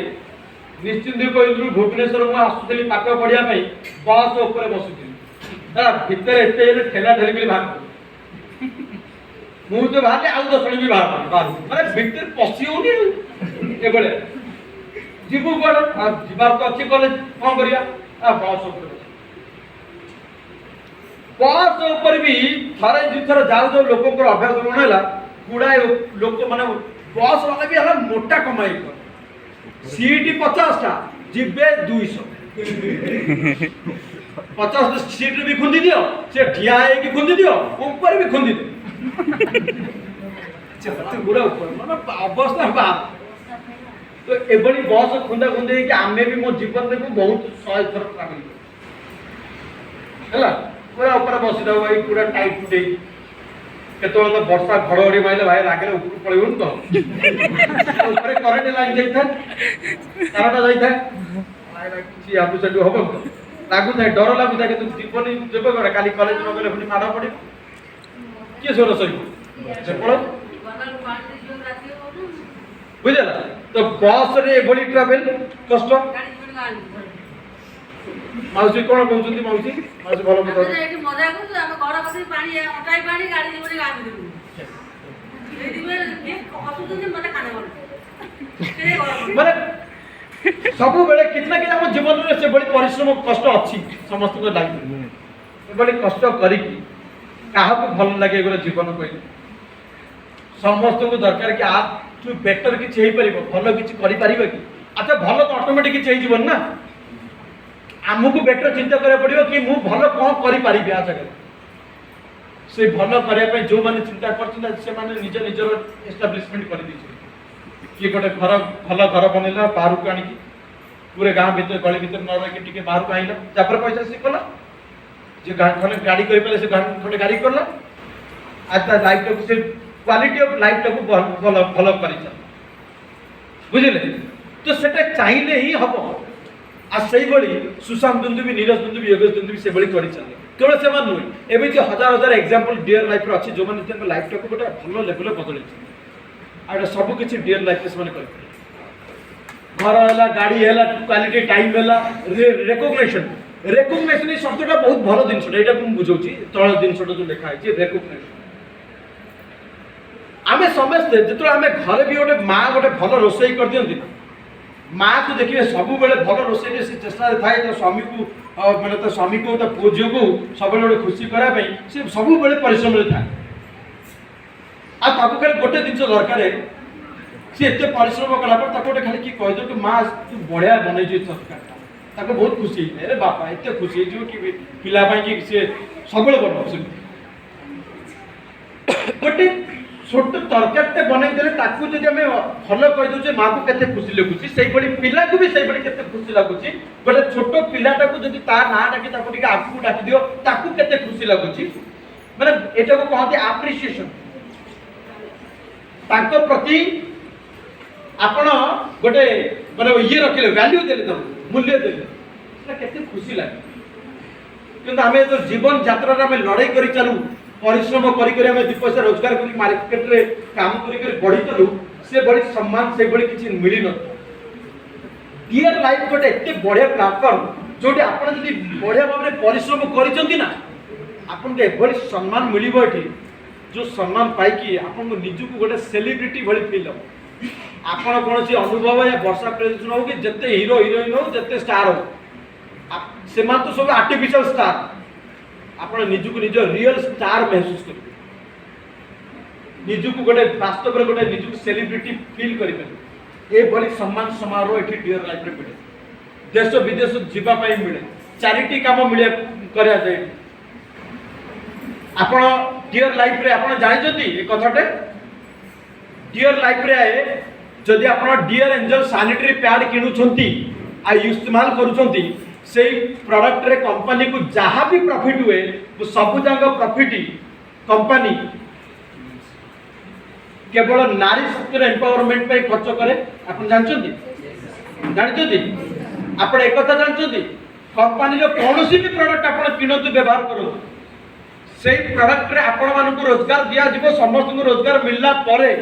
निश्चिंत कहलु भुवनेश्वर मु आसुली पाठ पढ़िया बस ऊपर बसुली भितर एत ठेला ठेली भाग मुझे तो बाहर आउ 10 भी बाहर माने भितर पशि होनी एबले जीवु कौन जीवार तो अच्छी कॉलेज कौन करिया बस ऊपर भी थरे दुथर जाऊ लोक अभ्यास बनेला गुड़ाए लोक माने बस वाला भी है मोटा कमाई कर सीट 50टा जिबे 200 50 सीट भी खुंदी दियो से ठिया है कि खुंदी दियो ऊपर भी खुंदी दियो चलते गुड़ा ऊपर माने अवस्था बा तो एबडी बस खुंदा खुंदे कि आमे भी मो जीवन में बहुत 100 थर ट्रैवल हैला पूरा ऊपर बसी दो भाई पूरा टाइट टू केतो तो वर्षा घड़घड़ी माइले भाई रागे ऊपर पड़ेबन तो ऊपर करंट लाइन जाई था तारटा जाई था सी आपु चलु होबो लागु था डर लागु था कि तू जीवनी जब करे काली कॉलेज न गले फुनी माडा पड़ी के सोर सही से पड़ो बुझला तो बस रे बड़ी ट्रैवल कष्ट माउसी कोन कहउछंती माउसी माउसी भलो बता एठी मजा करछु हम घर बसी पानी अटाई पानी गाड़ी जीवनी गामी देबु ए दिबे के असुतुनी मते खाना बोल माने सब बेले कितना कि हम जीवन रे से बड़ी परिश्रम कष्ट अछि समस्त को लागी बड़ी कष्ट करी की काहा को भल लागे एगो जीवन कोइ समस्त को दरकार कि आप तू बेटर कि छै परिबो भलो किछि करि परिबो कि अच्छा भलो तो ऑटोमेटिक कि छै जीवन ना आमको बेटर चिंता करा पड़ियो कि मु भलो कोन करि परिबि आ जगह से भलो करिया पे जो माने चिंता करछन से माने निज निजर एस्टैब्लिशमेंट कर दी कि गोटे घर भलो घर बनेला बाहर को आनी पूरे गांव भीतर गली भीतर न रह के टिके बाहर को आइला जापर पैसा से कला जे गाड़ी कर पले से गाड़ी गाड़ी करला आज ता लाइफ को से क्वालिटी ऑफ लाइफ को भलो भलो करिचा बुझिले तो सेटा चाहिए ही हबो आ सही बड़ी सुशांत दुंदुबी नीरज दुंदुबी योगेश दुंदुबी से बड़ी करि चले केवल से मान नुई एबे जे हजार हजार एग्जांपल डियर लाइफ रो अछि जो माने तंग लाइफ को गोटे भलो लेवल बदलै छै आ सब किछि डियर लाइफ से माने कर घर हला गाड़ी हला क्वालिटी टाइम हला रिकॉग्निशन शब्दटा बहुत भलो दिन छटा एटा को बुझौछि तळ दिन छटा जो लिखा है रिकॉग्निशन आमे समस्त जेतो आमे घर भी गोटे मां गोटे भलो रोसई कर दियंती माँ को देखिए सब बेले भल रोषे से चेष्टा थाए तो स्वामी को मैंने तो स्वामी को तो पुओ झील को सब गोटे खुशी कराया से सब बेले परिश्रम थाए आगे गोटे जिन दरकार सी एत परिश्रम कलापर गोटे खाली किए कहीद कि माँ तू बढ़िया बनई तरकारी बहुत खुशी अरे बापा एत खुशी हो कि पिलापाई कि सी सब बनाऊ गोटे छोट तरकारी बनई देले ताकू जदि आम भल कहीदे माँ को केते खुशी लगुच से पिला को भी से केते खुशी लगुच गोटे छोट पिलाटा को जदि ता ना डाकी ताको आगू डाकी दियो ताकू केते खुशी लगुच माने एटा को कहते एप्रिसिएशन ताको प्रति आपण गोटे माने ये रखिले वैल्यू देले तो मूल्य देले सेटा केते खुशी लागे किंतु आमे तो जीवन यात्रा रे आमे लड़ाई करी चालू परिश्रम करी आमे 2 पैसा रोजगार करी मार्केट रे काम करी बढ़ी चलू से बड़ी सम्मान से बड़ी किछि मिली न डियर लाइफ गोटे एते बढ़िया प्लेटफॉर्म जोटी आपण जदी बढ़िया भाबरे परिश्रम करिसंती ना आपण के एभली सम्मान मिलिबो एठी जो सम्मान पाई कि आपण निजु को गोटे सेलिब्रिटी भली फील हो आपण कोनसी अनुभव या वर्षा प्रेजेंटेशन हो कि जत्ते हीरो हीरोइन हो जत्ते स्टार हो से मान तो सब आर्टिफिशियल स्टार आपण निजु को निज रियल स्टार महसूस करिबे निजु को गोटे वास्तव रे गोटे निजु को सेलिब्रिटी फील करिबे ए भली सम्मान समारोह एठी डियर लाइफ रे मिले देश विदेश जीवा पई मिले चैरिटी काम मिले करिया जाय आपण डियर लाइफ रे आपण जानि जति ए कथाटे डियर लाइफ रे जदि आपण डियर एंजल सैनिटरी पैड किनुछंती आ इस्तेमाल करूछंती सेही प्रोडक्ट रे कंपनी को जहाँ भी प्रॉफिट हुए वो सब जांग प्रॉफिट कंपनी केवल नारी शक्ति एम्पावरमेंट पे खर्च करे आपण जानछंती आपण एक कथा जानछंती कंपनी रो कोनोसी भी प्रोडक्ट आपण किनतु व्यवहार करो से प्रोडक्ट रे आपण मानकु रोजगार दिया जिवो समस्त को रोजगार मिलला परे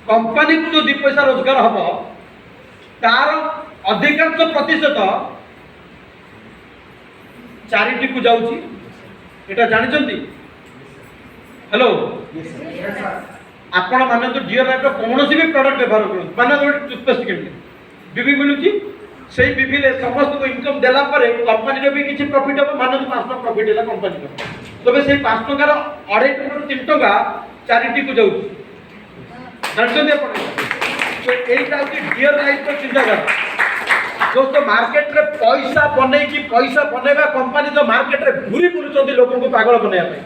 कंपनी को जो 2 पैसा रोजगार हबो तार अधिकांश प्रतिशत चैरिटी को जाउची एटा जानिचंती हेलो आपण माने तो डियर लाइफ रो कोनोसी भी प्रोडक्ट व्यवहार करू माने गोटे टूथपेस्ट किनले बीबी मिलुची सेही बीबी ले समस्त को इनकम देला परे कंपनी रे भी किछि प्रॉफिट हबो माने 5 टका प्रॉफिट देला कंपनी को तबे सेही 5 टका रो 2.5 टका 3 टका चैरिटी को जाउची जानते आपण तो एटा कि डियर लाइफ रो चिंता कर दोस्तों मार्केट रे पैसा बनै कि पैसा बनेबा कंपनी तो मार्केट रे घुरी बुलुचंती लोगन को पागल बनेया पे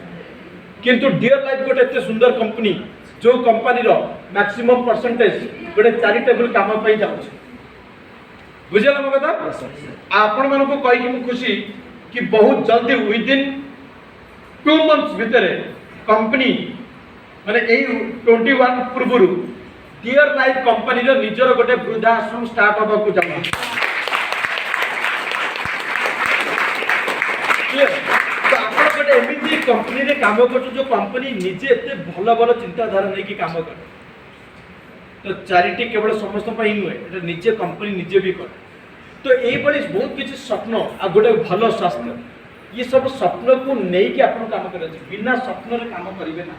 किंतु डियर लाइफ गोटे एते सुंदर कंपनी जो कंपनी रो मैक्सिमम परसेंटेज गोटे चैरिटेबल काम पई जाउछ बुझला म कथा आपण मन को कहि कि मु खुशी कि बहुत जल्दी विद इन 2 मंथ्स भीतर कंपनी माने एई 21 पूर्वरु डियर लाइफ कंपनी रो निजर गोटे वृद्धाश्रम स्टार्ट होबा को जामा तो आपण गोटे एमिति कंपनी रे काम करछ जो कंपनी निजे एते भलो भलो चिंताधारा नै कि काम करे तो चैरिटी केवल समस्त पई नुए एटा निजे कंपनी निजे भी करे तो एई बळी बहुत किछि स्वप्न आ गोटे भलो स्वास्थ्य ये सब स्वप्न को नै कि आपण काम करे बिना स्वप्न रे काम करिवे ना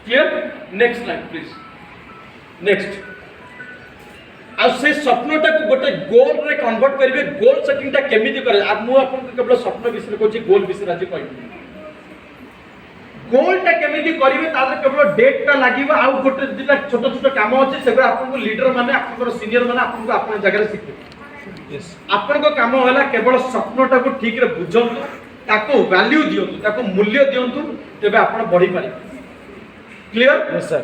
clear next slide please next आ से स्वप्नटा को गोटे गोल रे कन्वर्ट करिवे गोल सेटिंग ता केमिति करे आ मु आपन केवल स्वप्न विषय कोछि गोल विषय आज कहबी गोल ता केमिति करिवे तार केवल डेट ता लागिबा आ गोटे दिटा छोट छोट काम अछि सेबा आपन को लीडर माने आपन को सीनियर माने आपन को आपन जगह रे सिखबे यस आपन को काम होला केवल स्वप्नटा को ठीक रे बुझंतु ताको वैल्यू दियंतु ताको मूल्य दियंतु तबे आपन बढ़ी पारे clear yes sir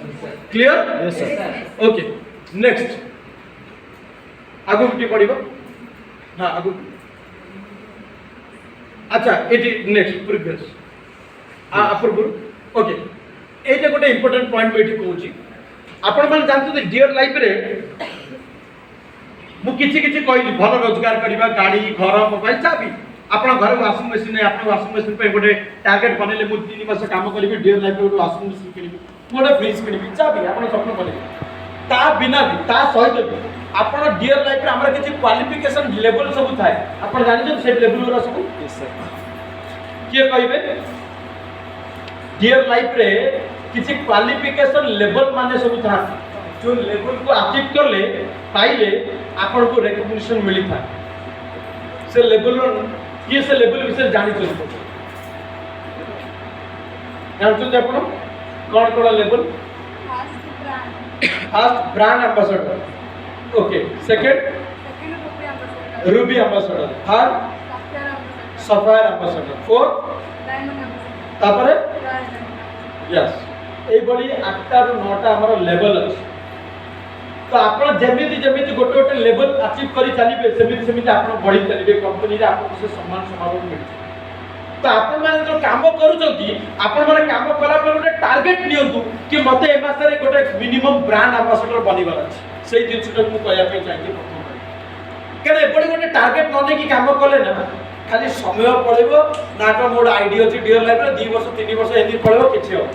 clear yes sir okay next आगु की पड़िबो हां आगु अच्छा एटी नेक्स्ट प्रीवियस अपूर्व ओके एटा गोटे इंपोर्टेंट पॉइंट बेठी कहूची आपण मन जानते डियर लाइफ रे मु किछि किछि कहली भल रोजगार करबा गाड़ी घर मोबाइल चाबी आपण घर वाशिंग मशीन है आपण वाशिंग मशीन पे गोटे टारगेट बनेले मु 3 मास काम करबी डियर लाइफ रे washing machine Kinibi mode fridge Kinibi चाबी आपण स्वप्न बनेबी ता बिना भी ता सहित भी आपण डियर लाइफ रे हमरा किछि क्वालिफिकेशन लेवल सब थाए आपण जानि जे से लेवल रो सब यस सर के कहबे डियर लाइफ रे किछि क्वालिफिकेशन लेवल माने सब था जो लेवल को अचीव करले पाइले आपण को रिकॉग्निशन मिली था से लेवल ये से लेवल विषय जानि चलबो जानते आपण कोन कोन level first brand first brand ambassador, okay. Second ruby ambassador, third sapphire ambassador, fourth तापरे यस। এই বলি 8টা ରୁ 9টা हमर लेवल अछि। तो आपण जेमिति जेमिति गोटे गोटे लेवल अचीव करी चलिबे सेमिति सेमिति आपण बढ़ी चलिबे कंपनी रे आपण से सम्मान समारोह मिल। तो आपण माने जो काम करूचंती आपण माने काम कला पर गोटे टारगेट नियंतु कि मते ए मास रे गोटे मिनिमम ब्रांड एम्बेसडर बनिबार अछि। सेही जिंसटा मु कहया पे चाहि प्रथम केने एपडी गोटे टारगेट न नेकी काम कले ना खाली समय पळेबो ना तो मोड आईडी अछि डियर लाइफ रे 2 वर्ष 3 वर्ष एनी पळेबो किछि हो।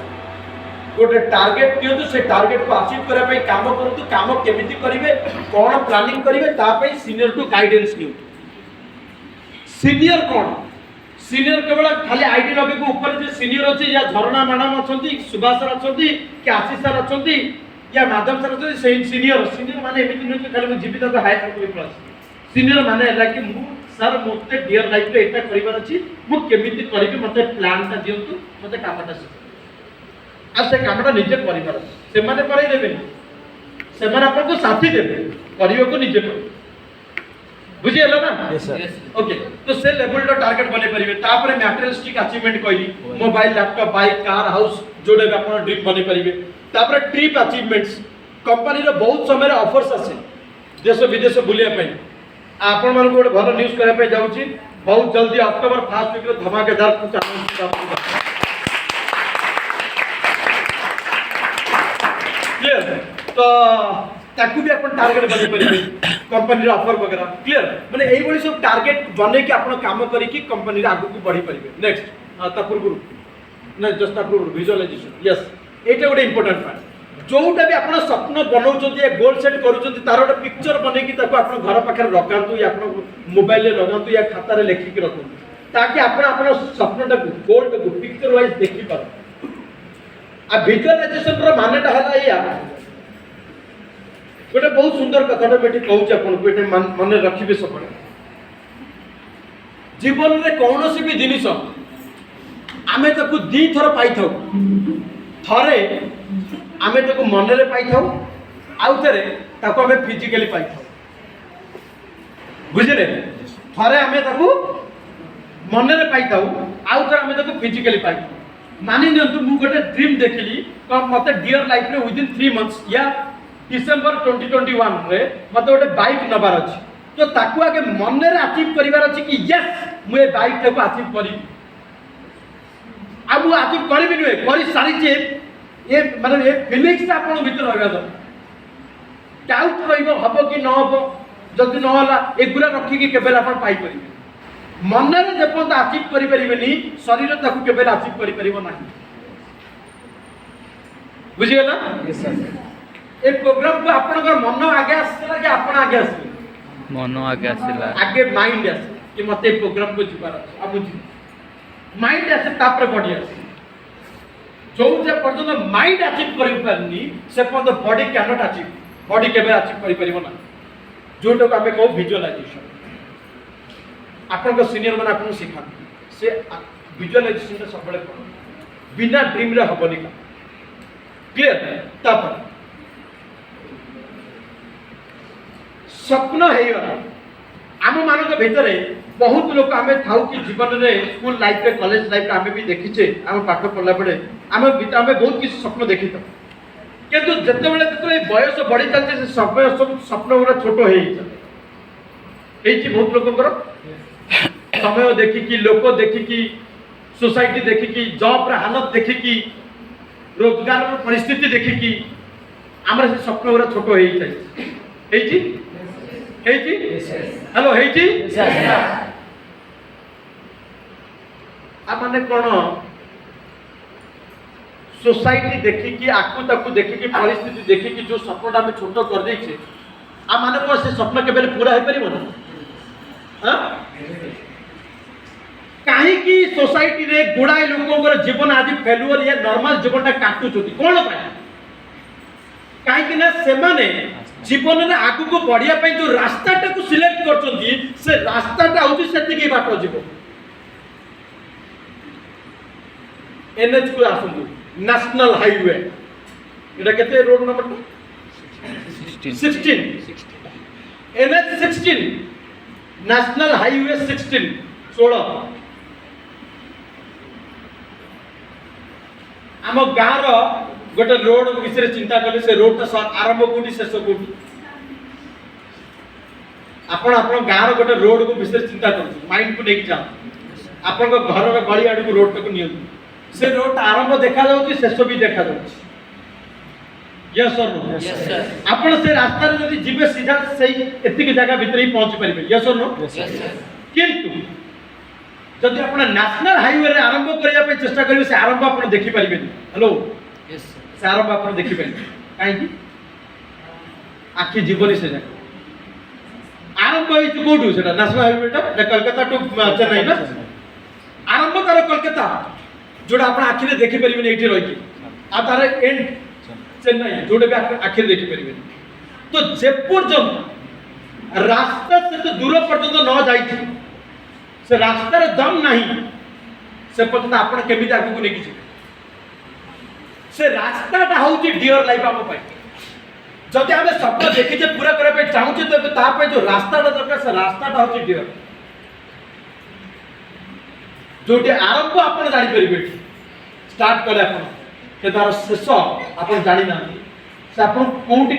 गोटे टारगेट दियो से टारगेट को अचीव करे पे काम करतु काम केमिति करिवे कोन प्लानिंग करिवे ता पे सीनियर टू गाइडेंस नियो। सीनियर कोन सीनियर केवल खाली आईडी लगे को ऊपर जे सीनियर अछि या झरना मैडम अछंती सुभाष सर अछंती कि आशीष सर अछंती या माधव सर अछंती से सीनियर सीनियर माने एमिति नै खाली मु जीवित को हायर कर प्लस सीनियर माने हला कि मु सर मते डियर लाइफ रे एटा करिवार अछि मु केमिति करिवे मते प्लान ता दियंतु मते कामटा सिखा आ से कामटा निजे परिवार से माने कराई देबे से माने आपन को साथी देबे करियो को निजे कर बुझी हला ना यस सर ओके। तो से लेवल रो टारगेट बने परिबे तापरे मटेरियलिस्टिक अचीवमेंट कहली mobile laptop bike car house जोडे बे आपन ड्रीम बने परिबे। तापरे ट्रिप अचीवमेंट्स कंपनी रो बहुत समय रे ऑफर्स आसे देश विदेश बुलिया पे आपन मन को भलो न्यूज़ करे पे जाउची बहुत जल्दी अक्टोबर फर्स्ट वीक रे धमाकेदार कुछ अनाउंस क्लियर। तो ताकू भी अपन टारगेट बने परिबे कंपनी रे ऑफर वगैरह क्लियर माने एई बडी सब टारगेट बने कि अपन काम करी कि कंपनी रे आगु को बढ़ी परिबे। नेक्स्ट ता पूर्व न जस्ट पूर्व विजुअलाइजेशन यस एटा गोटे इंपोर्टेंट पार्ट जोटा भी अपन स्वप्न बनाउछथि या गोल सेट करूछथि तार गोटे पिक्चर बने कि ताको अपन घर पाखर रखंतु या अपन मोबाइल रे लगांतु या खाता रे लिखि कि रखंतु ताकि अपन अपन स्वप्नटा गोल को पिक्चर वाइज देखि पारो। आ विजुअलाइजेशन रो मानेटा हला या गोटे बहुत सुंदर कथाटा बेटी कहूँ आपन को एटे मन रखिबे सबले जीवन रे कोनोसी भी जिनिस आमे ताकू दी थर पाई थाउ थरे आमे ताकू मन रे पाई थाउ आउ थरे ताकू आमे फिजिकली पाई थाउ बुझले थरे आमे ताकू मन रे पाई थाउ आउ थरे आमे ताकू फिजिकली पाई थाउ। मानि नियंतु मु गोटे ड्रीम देखिली क मते डियर लाइफ रे विदिन 3 मंथ्स या डिसेंबर 2021 रे मते गोटे बाइक नबार अछि तो ताकू आगे मन रे अचीव करिवार अछि कि यस मु ए बाइक ताकू अचीव करी आ मु अचीव करबी नुए करी सारी जे ये माने ए फीलिंग्स आपन भीतर रहबा द डाउट रहइबो हबो कि न हबो जदि न होला एगुरा रखी कि केबेल आपन पाई परिबे मन रे जेपन अचीव करि परिबेनी शरीर ताकू केबेल अचीव करि परिबो नाही बुझियला यस सर ए प्रोग्राम को आपन मन आगे आसला कि आपन आगे आसले मन आगे आसिला आगे माइंड आसे कि मते प्रोग्राम को जिबार आ बुझी माइंड आसे तापर बॉडी आसे जो जे पर्यंत माइंड अचीव करि परनी से पर्यंत body can not achieve body केबे अचीव करि परिबो ना जोटो को हमें कहू विजुअलाइजेशन आपन को सीनियर मन आपन सिखा से विजुअलाइजेशन सब बड़े बिना ड्रीम रे हबनी का क्लियर तापर स्वप्न है आम मान भितर बहुत लोग आम था कि जीवन में स्कूल लाइफ रे कॉलेज लाइफ आम भी देखीचे आम पाठ पढ़ला बेले आम बहुत किसी स्वप्न देखी था किंतु जिते बड़े बयस बढ़ी चलते से समय सब स्वप्न गुड़ा छोट हो बहुत लोक समय देखिकी लोक देखिकी सोसाइटी देखिकी जॉब रे हालत देखिकी रोजगार परिस्थिति देखिकी आमर से स्वप्न गुड़ा छोट हो हेलो माने कौन सोसाइटी देखिकी आकु ताकू देखिकी परिस्थिति देखिकी जो सपना में छोट कर देछे आ माने को से स्वप्न केबे पूरा हो परिबो ना हां काहे की सोसाइटी रे गुडाई लोकंकर जीवन आज फेलुअर या नॉर्मल जीवनटा काटू छथि कोन पाए काहे कि ना से माने जीवन रे आगु को बढ़िया पे जो रास्ताटा को सिलेक्ट करछथि से रास्ताटा होछि सेति के बाटो जीवो एनएच को आसुंदु नेशनल हाईवे एटा केते road number 16 NH 16 national highway 16 आम गाँव गोटे रोड विषय चिंता कले से रोड तो आरंभ कोठी शेष कोठी आपण गाँव गोटे रोड को विषय चिंता कर माइंड को लेके जाओ आपण घर गली आड़ को रोड तक नि से रोड आरंभ देखा जाउची शेष भी देखा जाउची यस और नो आपण से रास्ता रे जदी जीवे सीधा सही एतिक जगह भीतर ही पहुंच परिबे यस और नो किंतु जदि आपण नेशनल हाईवे रे आरंभ करिया पे चेष्टा करिवे से आरंभ आपण देखि परिबे हेलो से आरंभ आपण देखि परिबे काहे कि आखि जीवनी से जगह आरंभ होई कोठू सेटा नेशनल हाईवे टा कलकत्ता टू चेन्नई ना आरंभ तार कलकत्ता जोड़ा आपण आखि रे देखि परिबे एठी रहि कि आ तार एंड चेन्नई जोड़े भी आखि रे देखि परिबे तो जे पर्यंत रास्ता से तो दूर पर्यंत न जाई से रास्ता रे दम नहीं से पर्यंत आपण केमिति आगु को नेकी से रास्ता टा होची डियर लाइफ हम पाई जदि हमें सपना देखि जे पूरा करे पे चाहू जे तो ता पे जो रास्ता टा दरकार से रास्ता टा होची डियर जोटे आरंभ आपण जानि परिबे स्टार्ट कले आपण के तार शेष आपण जानि ना से आपण कोठी